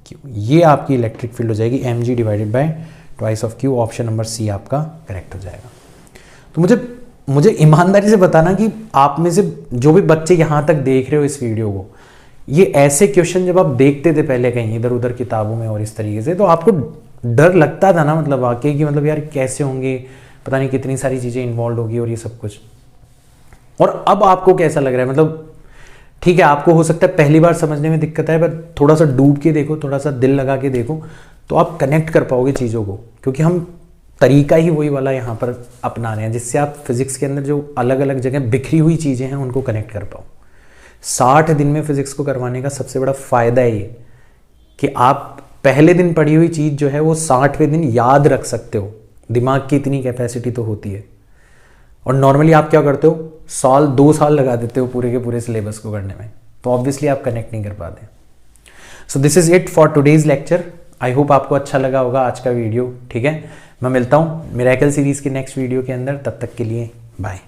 Q। ये आपकी इलेक्ट्रिक फील्ड हो जाएगी mg divided by twice of Q। Option number C आपका करेक्ट हो जाएगा। तो मुझे ईमानदारी से बताना कि आप में से जो भी बच्चे यहाँ तक देख रहे हो इस वीडियो को, ये ऐसे क्वेश्चन जब आप देखते थे पहले कहीं इधर उधर किताबों में और इस तरीके से, तो आपको डर लगता था ना, मतलब वाकई कि मतलब यार कैसे होंगे, पता नहीं कितनी सारी चीज़ें इन्वॉल्व होगी और ये सब कुछ। और अब आपको कैसा लग रहा है? मतलब ठीक है, आपको हो सकता है पहली बार समझने में दिक्कत आए, पर थोड़ा सा डूब के देखो, थोड़ा सा दिल लगा के देखो, तो आप कनेक्ट कर पाओगे चीज़ों को। क्योंकि हम तरीका ही वही वाला यहाँ पर अपना रहे हैं, जिससे आप फिजिक्स के अंदर जो अलग अलग जगह बिखरी हुई चीज़ें हैं उनको कनेक्ट कर पाओ। 60 दिन में फिजिक्स को करवाने का सबसे बड़ा फायदा है ये कि आप पहले दिन पढ़ी हुई चीज़ जो है वो 60वें दिन याद रख सकते हो। दिमाग की इतनी कैपेसिटी तो होती है। और नॉर्मली आप क्या करते हो? साल 2 साल लगा देते हो पूरे के पूरे सिलेबस को करने में, तो ऑब्वियसली आप कनेक्ट नहीं कर पाते। So this is it for today's lecture. I hope आपको अच्छा लगा होगा आज का वीडियो। ठीक है, मैं मिलता हूँ मिरेकल सीरीज के नेक्स्ट वीडियो के अंदर। तब तक के लिए बाय।